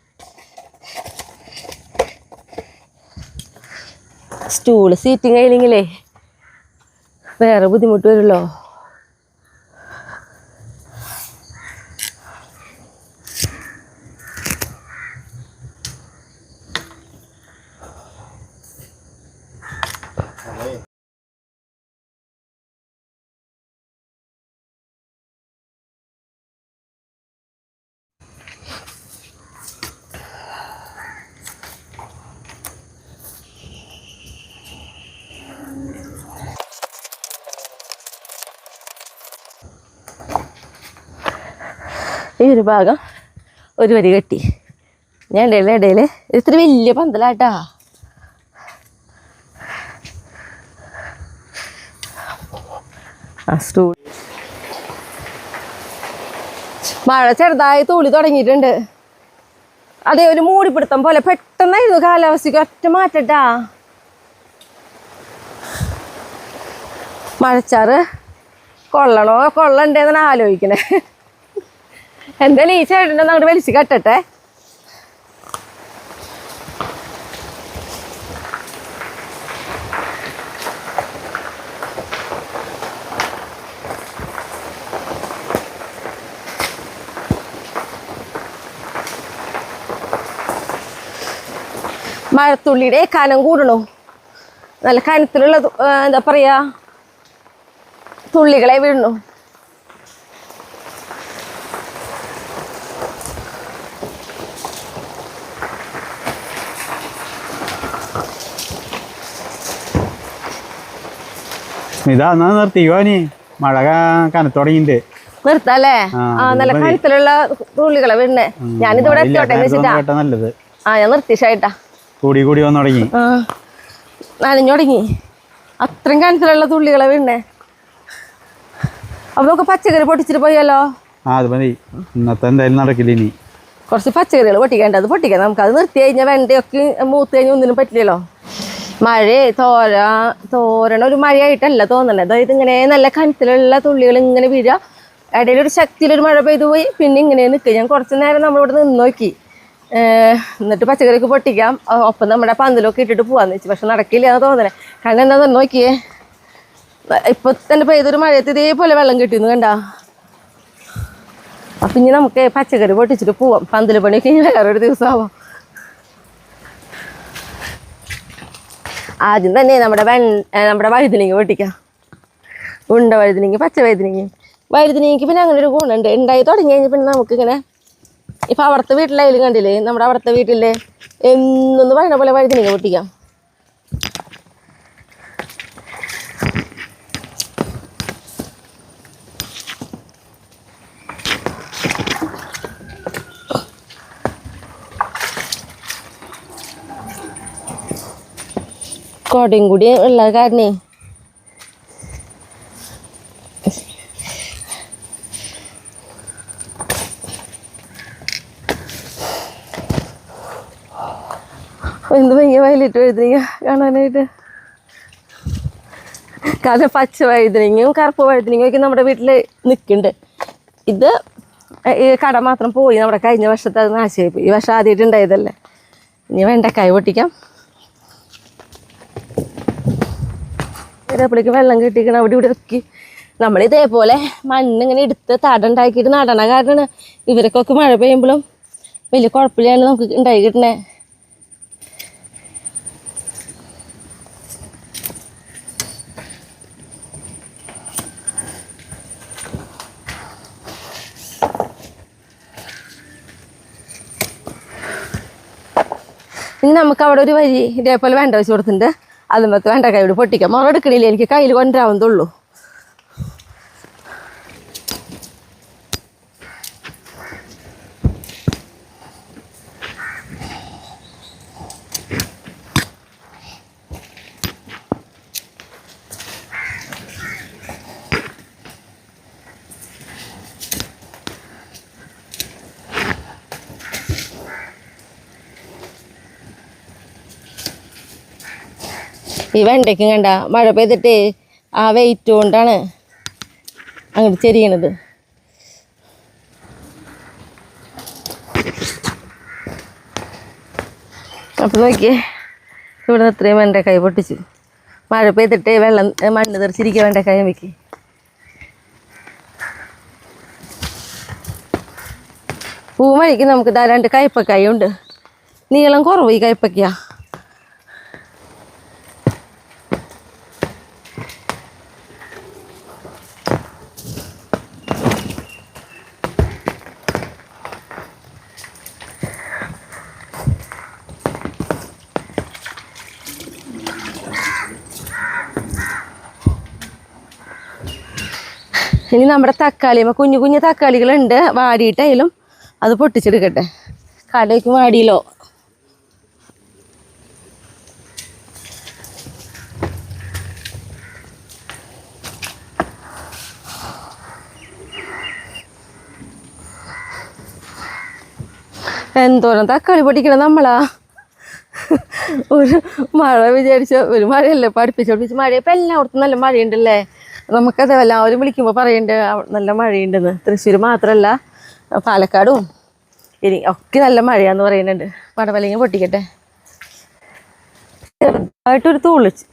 സ്റ്റൂള് സീറ്റിങ് കഴിയില്ലെങ്കിലേ വേറെ ബുദ്ധിമുട്ട് വരുമല്ലോ. ഈ ഒരു ഭാഗം ഒരു വരി കെട്ടി. ഞാൻ ഇടയിൽ ഇത്തിരി വലിയ പന്തലാട്ടാ. ആ സ്റ്റൂൾ മഴ ചെറുതായി തൂളി തുടങ്ങിയിട്ടുണ്ട്. അതേ ഒരു മൂടിപ്പിടുത്തം പോലെ പെട്ടെന്നായിരുന്നു കാലാവസ്ഥയ്ക്ക് ഒറ്റ മാറ്റട്ടാ. മഴച്ചാറ് കൊള്ളണോ കൊള്ളണ്ടേന്നാണ് ആലോചിക്കണേ. എന്തായാലും ഈ ചേട്ടൻ്റെ അങ്ങോട്ട് വലിച്ച് കെട്ടട്ടെ. മഴത്തുള്ളിയുടെ കനം കൂടണോ. നല്ല കനത്തിലുള്ള എന്താ പറയാ തുള്ളികളെ വീഴണു. ഇതാ എന്നാ നിർത്തിക്കോ. നീ മഴ കനത്ത് തുടങ്ങിണ്ട്. നിർത്തല്ലേ? ആ നല്ല കനത്തിലുള്ള തുള്ളികളെ വീണേ. ഞാനിതിവിടെ എത്തോട്ടെ വെച്ചിട്ടാ നല്ലത്. ആ ഞാൻ നിർത്തിച്ചായിട്ടാ. കൂടി കൂടി വന്നു തുടങ്ങി. നനഞ്ഞു തുടങ്ങി. അത്രയും കനത്തിലുള്ള തുള്ളികളെ വീണേ. അപ്പൊ നമുക്ക് പച്ചക്കറി പൊട്ടിച്ചിട്ട് പോയാലോ? ആ അത് മതി. ഇന്നത്തെ എന്തായാലും നടക്കില്ല. ഇനി കുറച്ച് പച്ചക്കറികൾ പൊട്ടിക്കേണ്ടത് പൊട്ടിക്കാം. നമുക്കത് നിർത്തി കഴിഞ്ഞാൽ വെണ്ടയൊക്കെ മൂത്ത് കഴിഞ്ഞാൽ ഒന്നിനും പറ്റില്ലല്ലോ. മഴ തോരണ ഒരു മഴയായിട്ടല്ല തോന്നണേ. അതായത് ഇങ്ങനെ നല്ല കനത്തിലുള്ള തുള്ളികൾ ഇങ്ങനെ വീഴുക. ഇടയിലൊരു ശക്തിയിലൊരു മഴ പെയ്തു പോയി. പിന്നെ ഇങ്ങനെ നിൽക്കുക. ഞാൻ കുറച്ച് നേരം നമ്മളിവിടെ നിന്ന് നോക്കി. എന്നിട്ട് പച്ചക്കറിക്ക് പൊട്ടിക്കാം. ഒപ്പം നമ്മുടെ പന്തലൊക്കെ ഇട്ടിട്ട് പോകാമെന്ന് വെച്ചു. പക്ഷെ നടക്കില്ല എന്ന് തോന്നണേ. കാരണം എന്താണെന്ന് നോക്കിയേ, ഇപ്പൊ തന്നെ പെയ്തൊരു മഴയത്ത് ഇതേപോലെ വെള്ളം കിട്ടിയെന്ന് കണ്ടാ. അപ്പം ഇനി നമുക്ക് പച്ചക്കറി പൊട്ടിച്ചിട്ട് പോവാം. പന്തൽ പണിയൊക്കെ ഇനി വേറൊരു ദിവസമാവാം. ആദ്യം തന്നെ നമ്മുടെ വഴുതനങ്ങ പൊട്ടിക്കാം. ഉണ്ട വഴുതനങ്ങ, പച്ച വഴുതനങ്ങയ്ക്ക് പിന്നെ അങ്ങനെ ഒരു ഗുണമുണ്ട്. ഉണ്ടായി തുടങ്ങി കഴിഞ്ഞാൽ പിന്നെ നമുക്കിങ്ങനെ ഇപ്പം അവിടുത്തെ വീട്ടിലായാലും കണ്ടില്ലേ, നമ്മുടെ അവിടുത്തെ വീട്ടിലെ എന്നൊന്ന് പറയുന്ന പോലെ വഴുതനങ്ങ പൊട്ടിക്കാം. കോടയും കൂടി ഉള്ള കാരണേ എന്ത് ഭയങ്കര വയലിട്ട് വഴുതനങ്ങ കാണാനായിട്ട്. കാരണം പച്ച വഴുതനങ്ങയും കറുപ്പ് വഴുതനങ്ങയും ഒക്കെ നമ്മുടെ വീട്ടിൽ നിൽക്കുന്നുണ്ട്. ഇത് ഈ കട മാത്രം പോയി. നമ്മുടെ കഴിഞ്ഞ വർഷത്തെ അത് നാശമായി പോയി. ഈ വർഷം ആദ്യമായിട്ട് ഉണ്ടായതല്ലേ. ഇനി വെണ്ടക്കായ പൊട്ടിക്കാം. ഇതേപ്പോഴേക്ക് വെള്ളം കെട്ടിക്കണം അവിടെ ഇവിടെ ഒക്കെ. നമ്മളിതേപോലെ മണ്ണിങ്ങനെ എടുത്ത് തട ഉണ്ടാക്കിയിട്ട് നടണ കാരണമാണ് ഇവർക്കൊക്കെ മഴ പെയ്യുമ്പോഴും വലിയ കുഴപ്പമില്ലാണ്ട് നമുക്ക് ഉണ്ടായി കിട്ടണേ. ഇനി നമുക്ക് അവിടെ ഒരു വരി ഇതേപോലെ വെണ്ട വെച്ച് കൊടുത്തിട്ടുണ്ട്. അതുമ്പത്ത് വെണ്ടക്കായ ഇവിടെ പൊട്ടിക്കാം. മുളക് എടുക്കണില്ല, എനിക്ക് കയ്യിൽ കൊണ്ടുവരാവുന്നതുള്ളൂ. ഈ വെണ്ടയ്ക്കും കണ്ട മഴ പെയ്തിട്ട് ആ വെയിറ്റ് കൊണ്ടാണ് അങ്ങോട്ട് ചെരിയണത്. അപ്പം നോക്കിയേ, ഇവിടെ അത്രയും വെണ്ടക്കായ പൊട്ടിച്ചു. മഴ പെയ്തിട്ട് വെള്ളം മണ്ണ് തെറിച്ചിരിക്കുക വെണ്ടക്കായ വെക്ക്. പൂ മഴിക്ക് നമുക്ക് ഇതാ 2 കയ്പ്പക്കായ ഉണ്ട്. നീളം കുറവ് ഈ കയ്പ്പയ്ക്ക. ഇനി നമ്മുടെ തക്കാളിയുമ്പോൾ കുഞ്ഞു കുഞ്ഞു തക്കാളികളുണ്ട്, വാടിയിട്ടായാലും അത് പൊട്ടിച്ചെടുക്കട്ടെ. കടയ്ക്ക് വാടിയിലോ. എന്തോരം തക്കാളി പൊട്ടിക്കണം നമ്മളാ. ഒരു മഴ വിചാരിച്ച ഒരു മഴയല്ലേ പഠിപ്പിച്ച് മഴ. ഇപ്പം എല്ലായിടത്തും നല്ല മഴയുണ്ടല്ലേ. നമുക്കത് എല്ലാവരും വിളിക്കുമ്പോൾ പറയുന്നുണ്ട് നല്ല മഴയുണ്ടെന്ന്. തൃശ്ശൂർ മാത്രമല്ല പാലക്കാടും ഇനി ഒക്കെ നല്ല മഴയാന്ന് പറയുന്നുണ്ട്. പടവലങ്ങ പൊട്ടിക്കട്ടെ. ചെറുതായിട്ടൊരു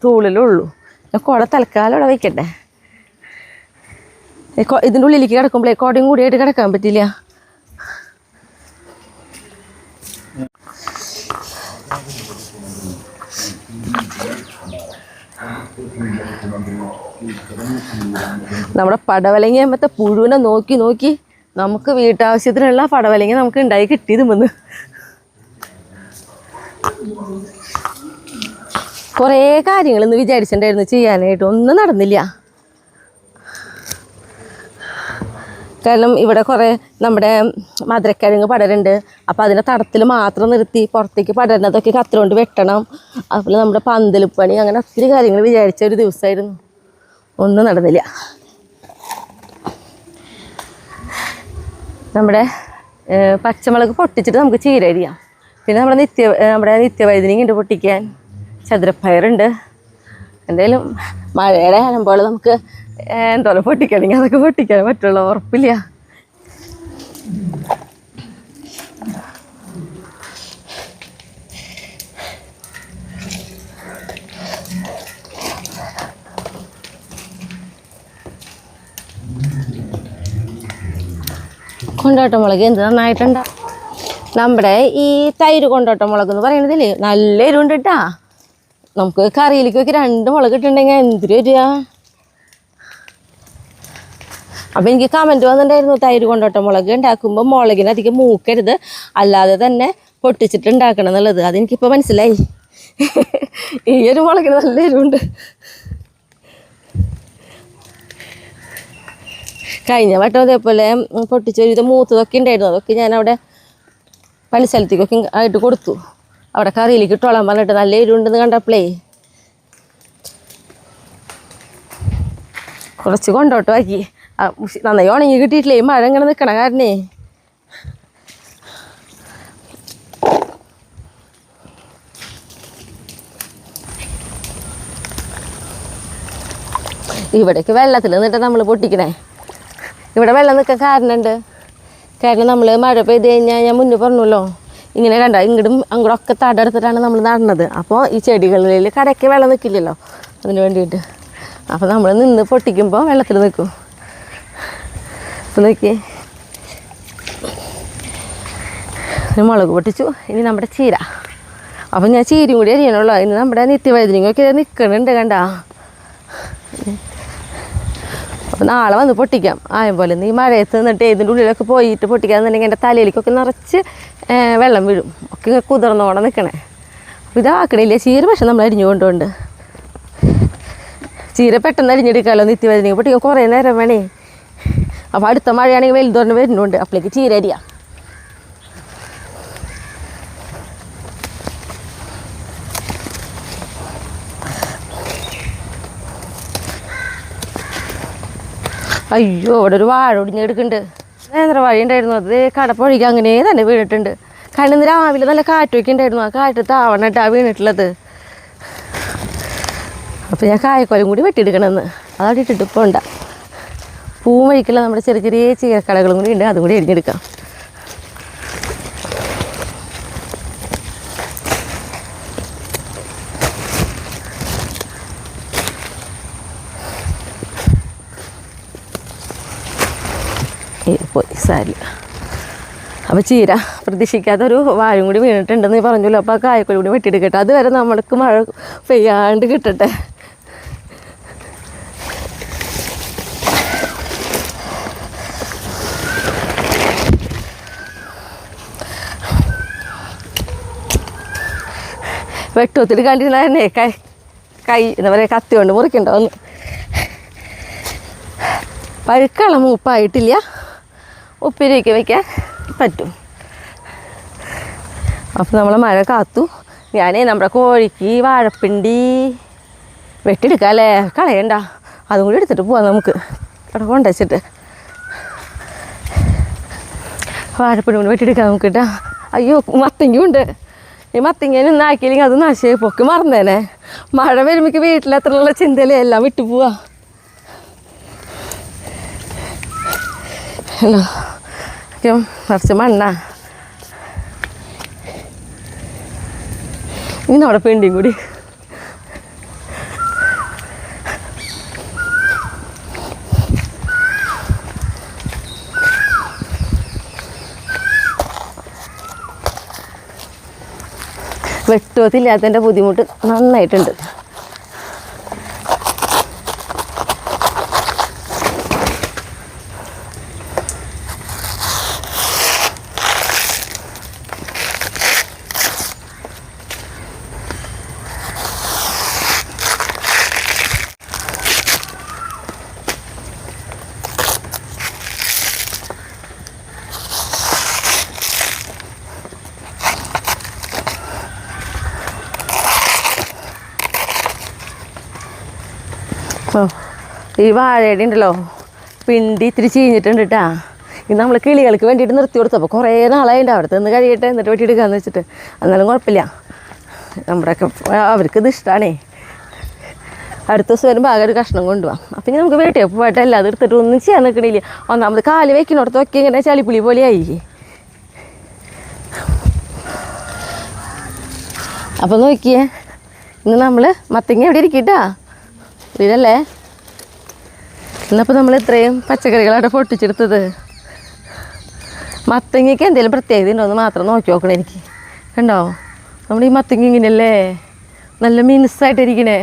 തൂളിലുള്ളൂ. കുട തൽക്കാലം ഇവിടെ വയ്ക്കട്ടെ. ഇതിൻ്റെ ഉള്ളിലേക്ക് കിടക്കുമ്പോഴേ കുടയും കൂടിയായിട്ട് കിടക്കാൻ പറ്റില്ല. നമ്മുടെ പടവലങ്ങ മറ്റേ പുഴുവിനെ നോക്കി നോക്കി നമുക്ക് വീട്ടാവശ്യത്തിനുള്ള പടവലങ്ങ നമുക്ക് ഉണ്ടായി കിട്ടിയത് വന്ന്. കുറേ കാര്യങ്ങൾ ഇന്ന് വിചാരിച്ചിട്ടുണ്ടായിരുന്നു ചെയ്യാനായിട്ട്, ഒന്നും നടന്നില്ല. കാരണം ഇവിടെ കുറേ നമ്മുടെ മധുരക്കിഴങ്ങ് പടരുണ്ട്. അപ്പോൾ അതിനെ തടത്തിൽ മാത്രം നിർത്തി പുറത്തേക്ക് പടരുന്നതൊക്കെ കത്തി കൊണ്ട് വെട്ടണം. അതുപോലെ നമ്മുടെ പന്തലിപ്പണി, അങ്ങനെ ഒത്തിരി കാര്യങ്ങൾ വിചാരിച്ച ഒരു ദിവസമായിരുന്നു. ഒന്നും നടന്നില്ല. നമ്മുടെ പച്ചമുളക് പൊട്ടിച്ചിട്ട് നമുക്ക് ചീര അരിയാം. പിന്നെ നമ്മുടെ നിത്യവൈദ്യനിങ് ഉണ്ട് പൊട്ടിക്കാൻ. ചതുരപ്പയറുണ്ട്. എന്തായാലും മഴയുടെ ആകുമ്പോൾ നമുക്ക് എന്തോരം പൊട്ടിക്കണമെങ്കിൽ അതൊക്കെ പൊട്ടിക്കാൻ പറ്റുള്ളൂ, ഉറപ്പില്ല. കൊണ്ടോട്ട മുളക് എന്ത് നന്നായിട്ടുണ്ടാ. നമ്മുടെ ഈ തൈര് കൊണ്ടോട്ട മുളക് എന്ന് പറയണതില്ലേ നല്ല എരിവുണ്ട് കേട്ടാ. നമുക്ക് കറിയിലേക്ക് ഒക്കെ 2 മുളക് ഇട്ടുണ്ടെങ്കിൽ എന്തൊരു വരിക. അപ്പം എനിക്ക് കമൻറ്റ് വന്നിട്ടുണ്ടായിരുന്നു, തൈര് കൊണ്ടോട്ട മുളക് ഉണ്ടാക്കുമ്പോൾ മുളകിന് അധികം മൂക്കരുത്, അല്ലാതെ തന്നെ പൊട്ടിച്ചിട്ട് ഉണ്ടാക്കണം എന്നുള്ളത്. അതെനിക്കിപ്പോൾ മനസ്സിലായി. ഈ ഒരു മുളകിന് നല്ല എരിവുണ്ട്. കഴിഞ്ഞ വട്ടം അതേപോലെ പൊട്ടിച്ചൊരു മൂത്തതൊക്കെ ഉണ്ടായിരുന്നു. അതൊക്കെ ഞാനവിടെ പണിസ്ഥലത്തേക്കൊക്കെ ആയിട്ട് കൊടുത്തു. അവിടെ കറിയിലേക്ക് ഇട്ടോളാൻ പറഞ്ഞിട്ട് നല്ല എരിവുണ്ടെന്ന് കണ്ടപ്പോഴേ കുറച്ച് കൊണ്ടോട്ടോ ആക്കി. നന്നായി ഉണങ്ങി കിട്ടിയിട്ടില്ലേ, മഴ ഇങ്ങനെ നിൽക്കണ കാരണേ. ഇവിടേക്ക് വെള്ളത്തിൽ നിന്നിട്ട് നമ്മൾ പൊട്ടിക്കണേ. ഇവിടെ വെള്ളം നിൽക്കാൻ കാരണമുണ്ട്. കാരണം നമ്മൾ മഴ പെയ്ത് കഴിഞ്ഞാൽ ഞാൻ മുന്നേ പറഞ്ഞല്ലോ, ഇങ്ങനെ കണ്ട ഇങ്ങോട്ടും അങ്ങോട്ടൊക്കെ തടെടുത്തിട്ടാണ് നമ്മൾ നടന്നത്. അപ്പോൾ ഈ ചെടികളിൽ കരയ്ക്ക് വെള്ളം നിൽക്കില്ലല്ലോ, അതിന് വേണ്ടിയിട്ട്. അപ്പോൾ നമ്മൾ നിന്ന് പൊട്ടിക്കുമ്പോൾ വെള്ളത്തിൽ നിൽക്കും. അപ്പോൾ നോക്കി മുളക് പൊട്ടിച്ചു. ഇനി നമ്മുടെ ചീര. അപ്പം ഞാൻ ചീരയും കൂടി അരിയണമല്ലോ. ഇനി നമ്മുടെ നിത്യവൈദ്യനൊക്കെ നിൽക്കണുണ്ട് കണ്ട. അപ്പോൾ നാളെ വന്ന് പൊട്ടിക്കാം. ആയം പോലെ ഈ മഴയത്ത് നിന്നിട്ട് ഇതിൻ്റെ ഉള്ളിലൊക്കെ പോയിട്ട് പൊട്ടിക്കാന്നുണ്ടെങ്കിൽ എൻ്റെ തലയിലേക്കൊക്കെ നിറച്ച് വെള്ളം വീഴും. ഒക്കെ ഇങ്ങനെ കുതിർന്നോടെ നിൽക്കണേ. അപ്പോൾ ഇതാക്കണില്ലേ ചീര. പക്ഷെ നമ്മൾ അരിഞ്ഞു കൊണ്ടുപോണ്ട്. ചീര പെട്ടെന്ന് അരിഞ്ഞെടുക്കാമല്ലോ. നിത്യവൈദ്യനൊക്കെ പൊട്ടിക്കാൻ കുറേ നേരം വേണേ. അപ്പോൾ അടുത്ത മഴയാണെങ്കിൽ വലുതോണ്ട് വരുന്നുണ്ട്. അപ്പോഴേക്ക് ചീര അരിയാം. അയ്യോ, ഇവിടെ ഒരു വാഴ ഒടിഞ്ഞെടുക്കുന്നുണ്ട്. നേന്ത്ര വഴി ഉണ്ടായിരുന്നു. അത് കടപ്പൊഴിക്ക് അങ്ങനെ തന്നെ വീണിട്ടുണ്ട്. കാരണം ഇന്ന് രാവിലെ നല്ല കാറ്റൊക്കെ ഉണ്ടായിരുന്നു. ആ കാറ്റ് താവണട്ടാ വീണിട്ടുള്ളത്. അപ്പോൾ ഞാൻ കായക്കോലും കൂടി വെട്ടിയെടുക്കണമെന്ന് അതവിടെ ഇട്ടിട്ട് ഇപ്പോൾ ഉണ്ടാ. പൂവും വഴിക്കുള്ള നമ്മുടെ ചെറിയ ചെറിയ ചീരക്കടകളും കൂടി ഉണ്ട്. അതും കൂടി എരിഞ്ഞെടുക്കാം. പോയി സാരില്ല. അപ്പോൾ ചീര പ്രതീക്ഷിക്കാത്തൊരു വാഴയും കൂടി വീണിട്ടുണ്ടെന്ന് പറഞ്ഞല്ലോ. അപ്പോൾ ആ കായക്കൊടി കൂടി വെട്ടിയെടുക്കട്ടെ. അതുവരെ നമ്മൾക്ക് മഴ പെയ്യാണ്ട് കിട്ടട്ടെ. വെട്ടുവത്തിൽ കണ്ടിരുന്ന തന്നെ കൈ എന്താ പറയുക കത്തി കൊണ്ട് മുറിക്കണ്ടോന്ന്. പഴുക്കള മൂപ്പായിട്ടില്ല. ഉപ്പിരിയൊക്കെ വയ്ക്കാൻ പറ്റും. അപ്പോൾ നമ്മൾ മഴ കാത്തു. ഞാനേ നമ്മുടെ കോഴിക്ക് വാഴപ്പിണ്ടി വെട്ടിയെടുക്കാം അല്ലേ. കളയണ്ട, അതും കൂടി എടുത്തിട്ട് പോവാം നമുക്ക്. അവിടെ കൊണ്ടുവച്ചിട്ട് വാഴപ്പിണ്ടി കൊണ്ട് വെട്ടിയെടുക്കാം നമുക്ക് കേട്ടോ. അയ്യോ, മത്തങ്ങയുണ്ട്. ഈ മത്തങ്ങേനെ ഒന്നും ആക്കിയില്ലെങ്കിൽ അത് നാശമായി പൊക്കി മറന്നേനെ. മഴ വരുമ്പോഴേക്ക് വീട്ടിലെത്രയുള്ള ചിന്തയിലേ എല്ലാം വിട്ടു പോവാ. ഹലോ, കുറച്ച് മണ്ണാ. ഇനി നമ്മുടെ പെണ്ടിയും കൂടി വെട്ടുവത്തില്ലാത്തതിൻ്റെ ബുദ്ധിമുട്ട് നന്നായിട്ടുണ്ട്. ഈ വാഴയുടെ ഉണ്ടല്ലോ പിണ്ടി ഇത്തിരി ചീഞ്ഞിട്ടുണ്ട് കേട്ടാ. ഇത് നമ്മൾ കിളികൾക്ക് വേണ്ടിയിട്ട് നിർത്തി കൊടുത്തപ്പോൾ കുറേ നാളായിട്ട് അവിടുത്തെ നിന്ന് കഴിയട്ടെ എന്നിട്ട് വെട്ടിയെടുക്കാമെന്ന് വെച്ചിട്ട്. എന്നാലും കുഴപ്പമില്ല, നമ്മുടെയൊക്കെ അവർക്കിത് ഇഷ്ടമാണേ. അടുത്ത ദിവസം വരുമ്പോൾ ആകെ ഒരു കഷ്ണം കൊണ്ടുപോകാം. അപ്പം ഇനി നമുക്ക് വീട്ടിൽ പോയിട്ട് അല്ലാതെ എടുത്തിട്ട് ഒന്നും ചെയ്യാൻ നിൽക്കണില്ല. ഒന്നാമത് കാല് വയ്ക്കുന്നിടത്തൊക്കെ ഇങ്ങനെ ചളിപ്പുളി പോലെയായി. അപ്പം നോക്കിയേ, ഇന്ന് നമ്മൾ മത്തങ്ങ എവിടെ ഇരിക്കട്ടാ ഇതല്ലേ. എന്നപ്പോൾ നമ്മൾ ഇത്രയും പച്ചക്കറികളവിടെ പൊട്ടിച്ചെടുത്തത്. മത്തങ്ങയ്ക്ക് എന്തെങ്കിലും പ്രത്യേകത ഉണ്ടോ എന്ന് മാത്രം നോക്കി നോക്കണം എനിക്ക്. കണ്ടോ, നമ്മുടെ ഈ മത്തങ്ങ ഇങ്ങനെയല്ലേ നല്ല മിനുസായിട്ടിരിക്കണേ.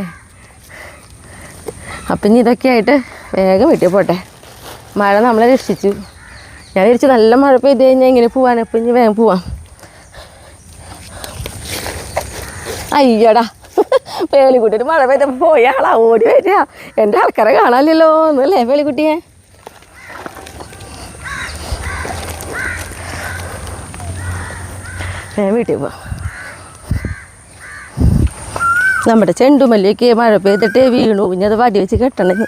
അപ്പം ഇനി ഇതൊക്കെ ആയിട്ട് വേഗം വീട്ടിൽ പോട്ടെ. മഴ നമ്മളെ രക്ഷിച്ചു. ഞാൻ വിചാരിച്ചു നല്ല മഴ പെയ്ത് കഴിഞ്ഞാൽ ഇങ്ങനെ പോവാൻ. അപ്പം ഇനി വേഗം പോവാം. അയ്യടാ, പേളിക്കുട്ടി ഒരു മഴ പെയ്തപ്പോൾ പോയ ആളാ ഓടി വരിക. എൻ്റെ ആൾക്കാരെ കാണാനില്ലല്ലോ എന്നല്ലേ പേളിക്കുട്ടിയെ. വീട്ടിൽ പോവാം. നമ്മുടെ ചെണ്ടുമല്ലിയൊക്കെ മഴ പെയ്തിട്ട് വീണു. ഇനി അത് വടി വെച്ച് കെട്ടണം.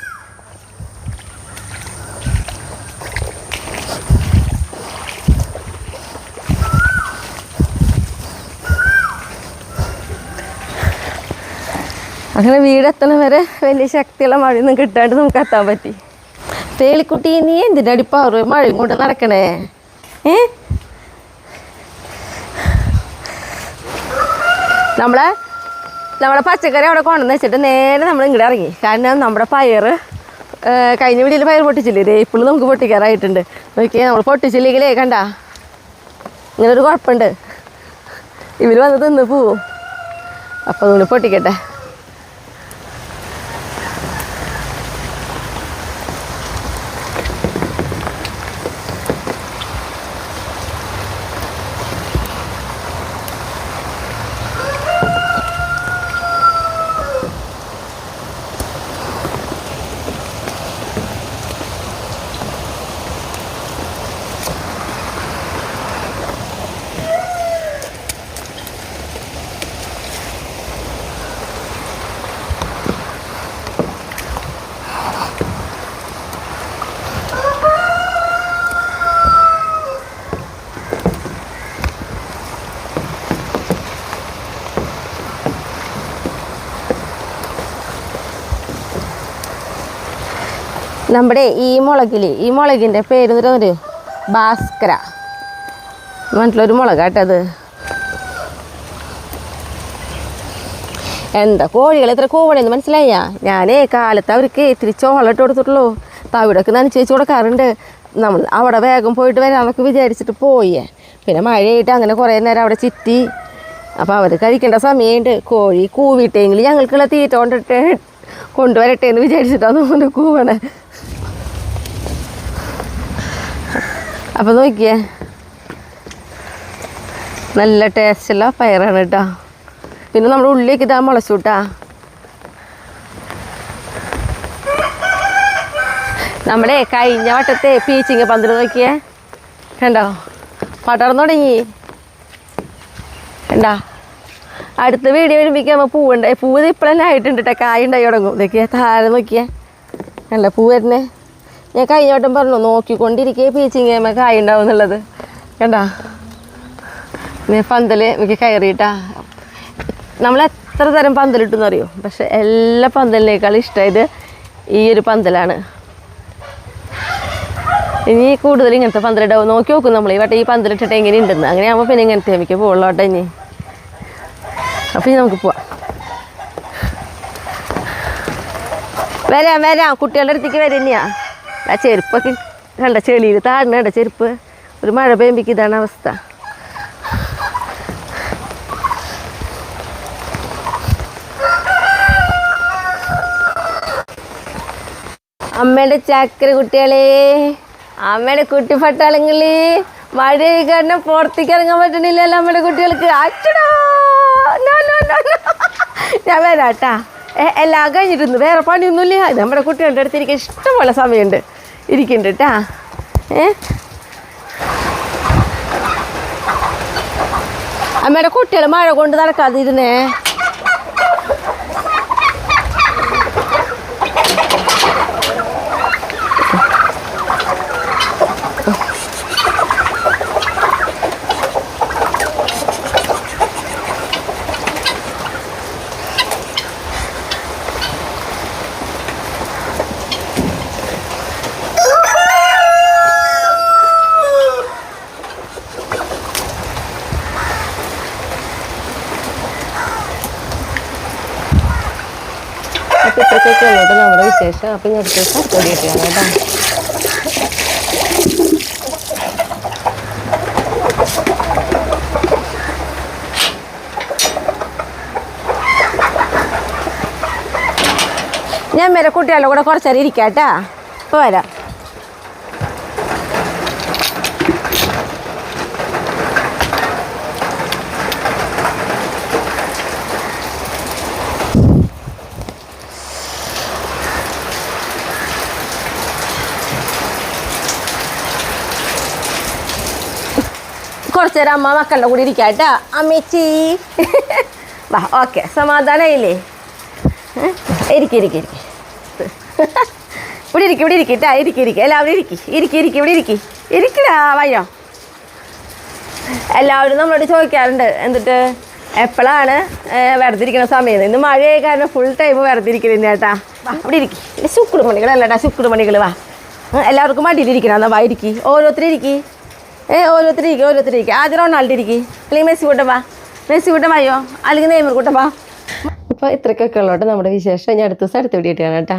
അങ്ങനെ വീടെത്തണ വരെ വലിയ ശക്തിയുള്ള മഴയൊന്നും കിട്ടാണ്ട് നമുക്ക് എത്താൻ പറ്റി. പേളിക്കുട്ടി, നീ എന്തിൻ്റെ അടിപ്പാറു മഴയും കൊണ്ട് നടക്കണേ? നമ്മളെ പച്ചക്കറി അവിടെ കൊണ്ടുവന്ന് വെച്ചിട്ട് നേരെ നമ്മൾ ഇങ്ങോട്ട് ഇറങ്ങി. കാരണം നമ്മുടെ പയർ കഴിഞ്ഞ വീട്ടിൽ പയർ പൊട്ടിച്ചില്ലേ, ഇതേ ഇപ്പോഴും നമുക്ക് പൊട്ടിക്കാറായിട്ടുണ്ട്. നോക്കിയാൽ നമ്മൾ പൊട്ടിച്ചില്ലെങ്കിലേ കണ്ട ഇങ്ങനൊരു കുഴപ്പമുണ്ട്, ഇവർ വന്ന് തിന്ന് പോവും. അപ്പോൾ അതുകൊണ്ട് പൊട്ടിക്കട്ടെ. നമ്മുടെ ഈ മുളകിൻ്റെ പേര് എന്നിട്ട് ഭാസ്കര മറ്റുള്ളൊരു മുളകാട്ടത്. എന്താ കോഴികൾ എത്ര കൂവണെന്ന് മനസ്സിലായ? ഞാനേ കാലത്ത് അവർക്ക് ഇത്തിരി ചോളം ഇട്ട് കൊടുത്തിട്ടുള്ളൂ. തവിടൊക്കെ നനച്ച് വെച്ച് കൊടുക്കാറുണ്ട്. നമ്മൾ അവിടെ വേഗം പോയിട്ട് വരാമെന്നൊക്കെ വിചാരിച്ചിട്ട് പോയേ. പിന്നെ മഴയായിട്ട് അങ്ങനെ കുറേ നേരം അവിടെ ചിറ്റി. അപ്പോൾ അവർ കഴിക്കേണ്ട സമയമുണ്ട്. കോഴി കൂവിയിട്ടെങ്കിൽ ഞങ്ങൾക്കുള്ള തീറ്റ കൊണ്ടുവരട്ടെ എന്ന് വിചാരിച്ചിട്ടാണ് കൊണ്ട് കൂവണേ. അപ്പോൾ നോക്കിയേ, നല്ല ടേസ്റ്റുള്ള പയറാണ് കേട്ടോ. പിന്നെ നമ്മുടെ ഉള്ളിലേക്ക് ഇതാ മുളച്ചുട്ടാ. നമ്മുടെ കഴിഞ്ഞ വട്ടത്തെ പീച്ചിങ്ങ പന്തൽ നോക്കിയേ, കണ്ടോ പടർന്നു തുടങ്ങി. കണ്ടോ, അടുത്ത വീഡിയോ വരുമ്പോഴേക്കും പൂവുണ്ട്. പൂവ് ഇപ്പോഴെന്നെ ആയിട്ടുണ്ട് കേട്ടോ, കായ ഉണ്ടായി തുടങ്ങും. ഇതൊക്കെ താഴെ നോക്കിയേ, കണ്ടോ പൂ വരുന്നേ. ഞാൻ കഴിഞ്ഞ വട്ടം പറഞ്ഞു നോക്കിക്കൊണ്ടിരിക്കേ പീച്ചിങ്ങ കായ ഉണ്ടാവും എന്നുള്ളത്. കണ്ടോ പന്തൽ എനിക്ക് കയറിയിട്ടാ. നമ്മൾ എത്ര തരം പന്തലിട്ടെന്ന് അറിയോ? പക്ഷെ എല്ലാ പന്തലിനേക്കാളും ഇഷ്ടമായത് ഈ ഒരു പന്തലാണ്. ഇനി കൂടുതൽ ഇങ്ങനത്തെ പന്തലിട്ടാവും. നോക്കി നോക്കും നമ്മൾ ഈ വട്ടം ഈ പന്തലിട്ടിട്ട് എങ്ങനെ ഉണ്ടെന്ന്. അങ്ങനെ ആകുമ്പോൾ പിന്നെ ഇങ്ങനത്തെ എനിക്ക് പോകുള്ളൂ കേട്ടോ. ഇനി അപ്പം ഇനി നമുക്ക് പോവാം. വരാം കുട്ടികളുടെ അടുത്തേക്ക് വരുന്നയാ. ആ ചെരുപ്പൊക്കെ കണ്ട ചെളിയിൽ താഴ്ന്ന കണ്ട ചെരുപ്പ്. ഒരു മഴ പെയ്യുമ്പോഴേക്ക് ഇതാണ് അവസ്ഥ. അമ്മയുടെ ചക്കര കുട്ടികളെ, അമ്മയുടെ കുട്ടി പട്ടാളങ്ങള്, മഴ കാരണം പുറത്തേക്ക് ഇറങ്ങാൻ പറ്റണില്ലല്ലോ അമ്മയുടെ കുട്ടികൾക്ക്. അച്ചടാ ഞാൻ വരാട്ടാ. എല്ലാം കഴിഞ്ഞിരുന്നു, വേറെ പണിയൊന്നുമില്ല. നമ്മുടെ കുട്ടികളുടെ അടുത്ത് ഇരിക്കാൻ ഇഷ്ടംപോലെ സമയമുണ്ട്, ഇരിക്കുന്നുണ്ട് കേട്ടാ. അമ്മയുടെ കുട്ടികൾ മഴ കൊണ്ട് നടക്കാതിരുന്നേ. അപ്പോൾ ഇപ്പോഴത്തേക്ക് വന്നിട്ട് നമ്മുടെ വിശേഷം. അപ്പം ഞാൻ അടുത്ത ദിവസം പൊടിയിട്ടാണ് കേട്ടോ. ഞാൻ വരെ കുട്ടികളുടെ കൂടെ കുറച്ചേരം ഇരിക്കാം കേട്ടാ. ഇപ്പോൾ വരാം. കുറച്ച് നേരം അമ്മ മക്കളുടെ കൂടെ ഇരിക്കാം കേട്ടോ. അമ്മച്ചി വാ. ഓക്കെ, സമാധാനമായില്ലേ? ഇരിക്കും ഇവിടെ ഇരിക്കട്ടാ. ഇരിക്കും എല്ലാവരും ഇരിക്കും ഇവിടെ ഇരിക്കടാ. വയ്യോ. എല്ലാവരും നമ്മളോട് ചോദിക്കാറുണ്ട് എന്നിട്ട് എപ്പോഴാണ് വെറുതെ ഇരിക്കുന്ന സമയം. ഇന്ന് മഴയായ കാരണം ഫുൾ ടൈം വെറുതെ ഇരിക്കുന്നത് ചേട്ടാ. ഇവിടെ ഇരിക്കും. ശുക്ര മണികളല്ലട്ടാ, ശുക്ര മണികൾ. വാ, എല്ലാവർക്കും മടിയിലിരിക്കണം. എന്നാൽ വാ ഓരോരുത്തരും ഇരിക്കും. ആദ്യം റൊണാൾഡോ ഇരിക്കും, അല്ലെങ്കിൽ മെസ്സി കൂട്ടം വാ. മെസ്സി കൂട്ടം വായോ, അല്ലെങ്കിൽ നെയ്മർ കൂട്ടം വാ. അപ്പോൾ ഇത്രയ്ക്കൊക്കെ ഉള്ളോട്ട് നമ്മുടെ വിശേഷം. ഞാൻ അടുത്ത ദിവസം അടുത്ത വീഡിയോ ഇട്ടാണ് കേട്ടോ.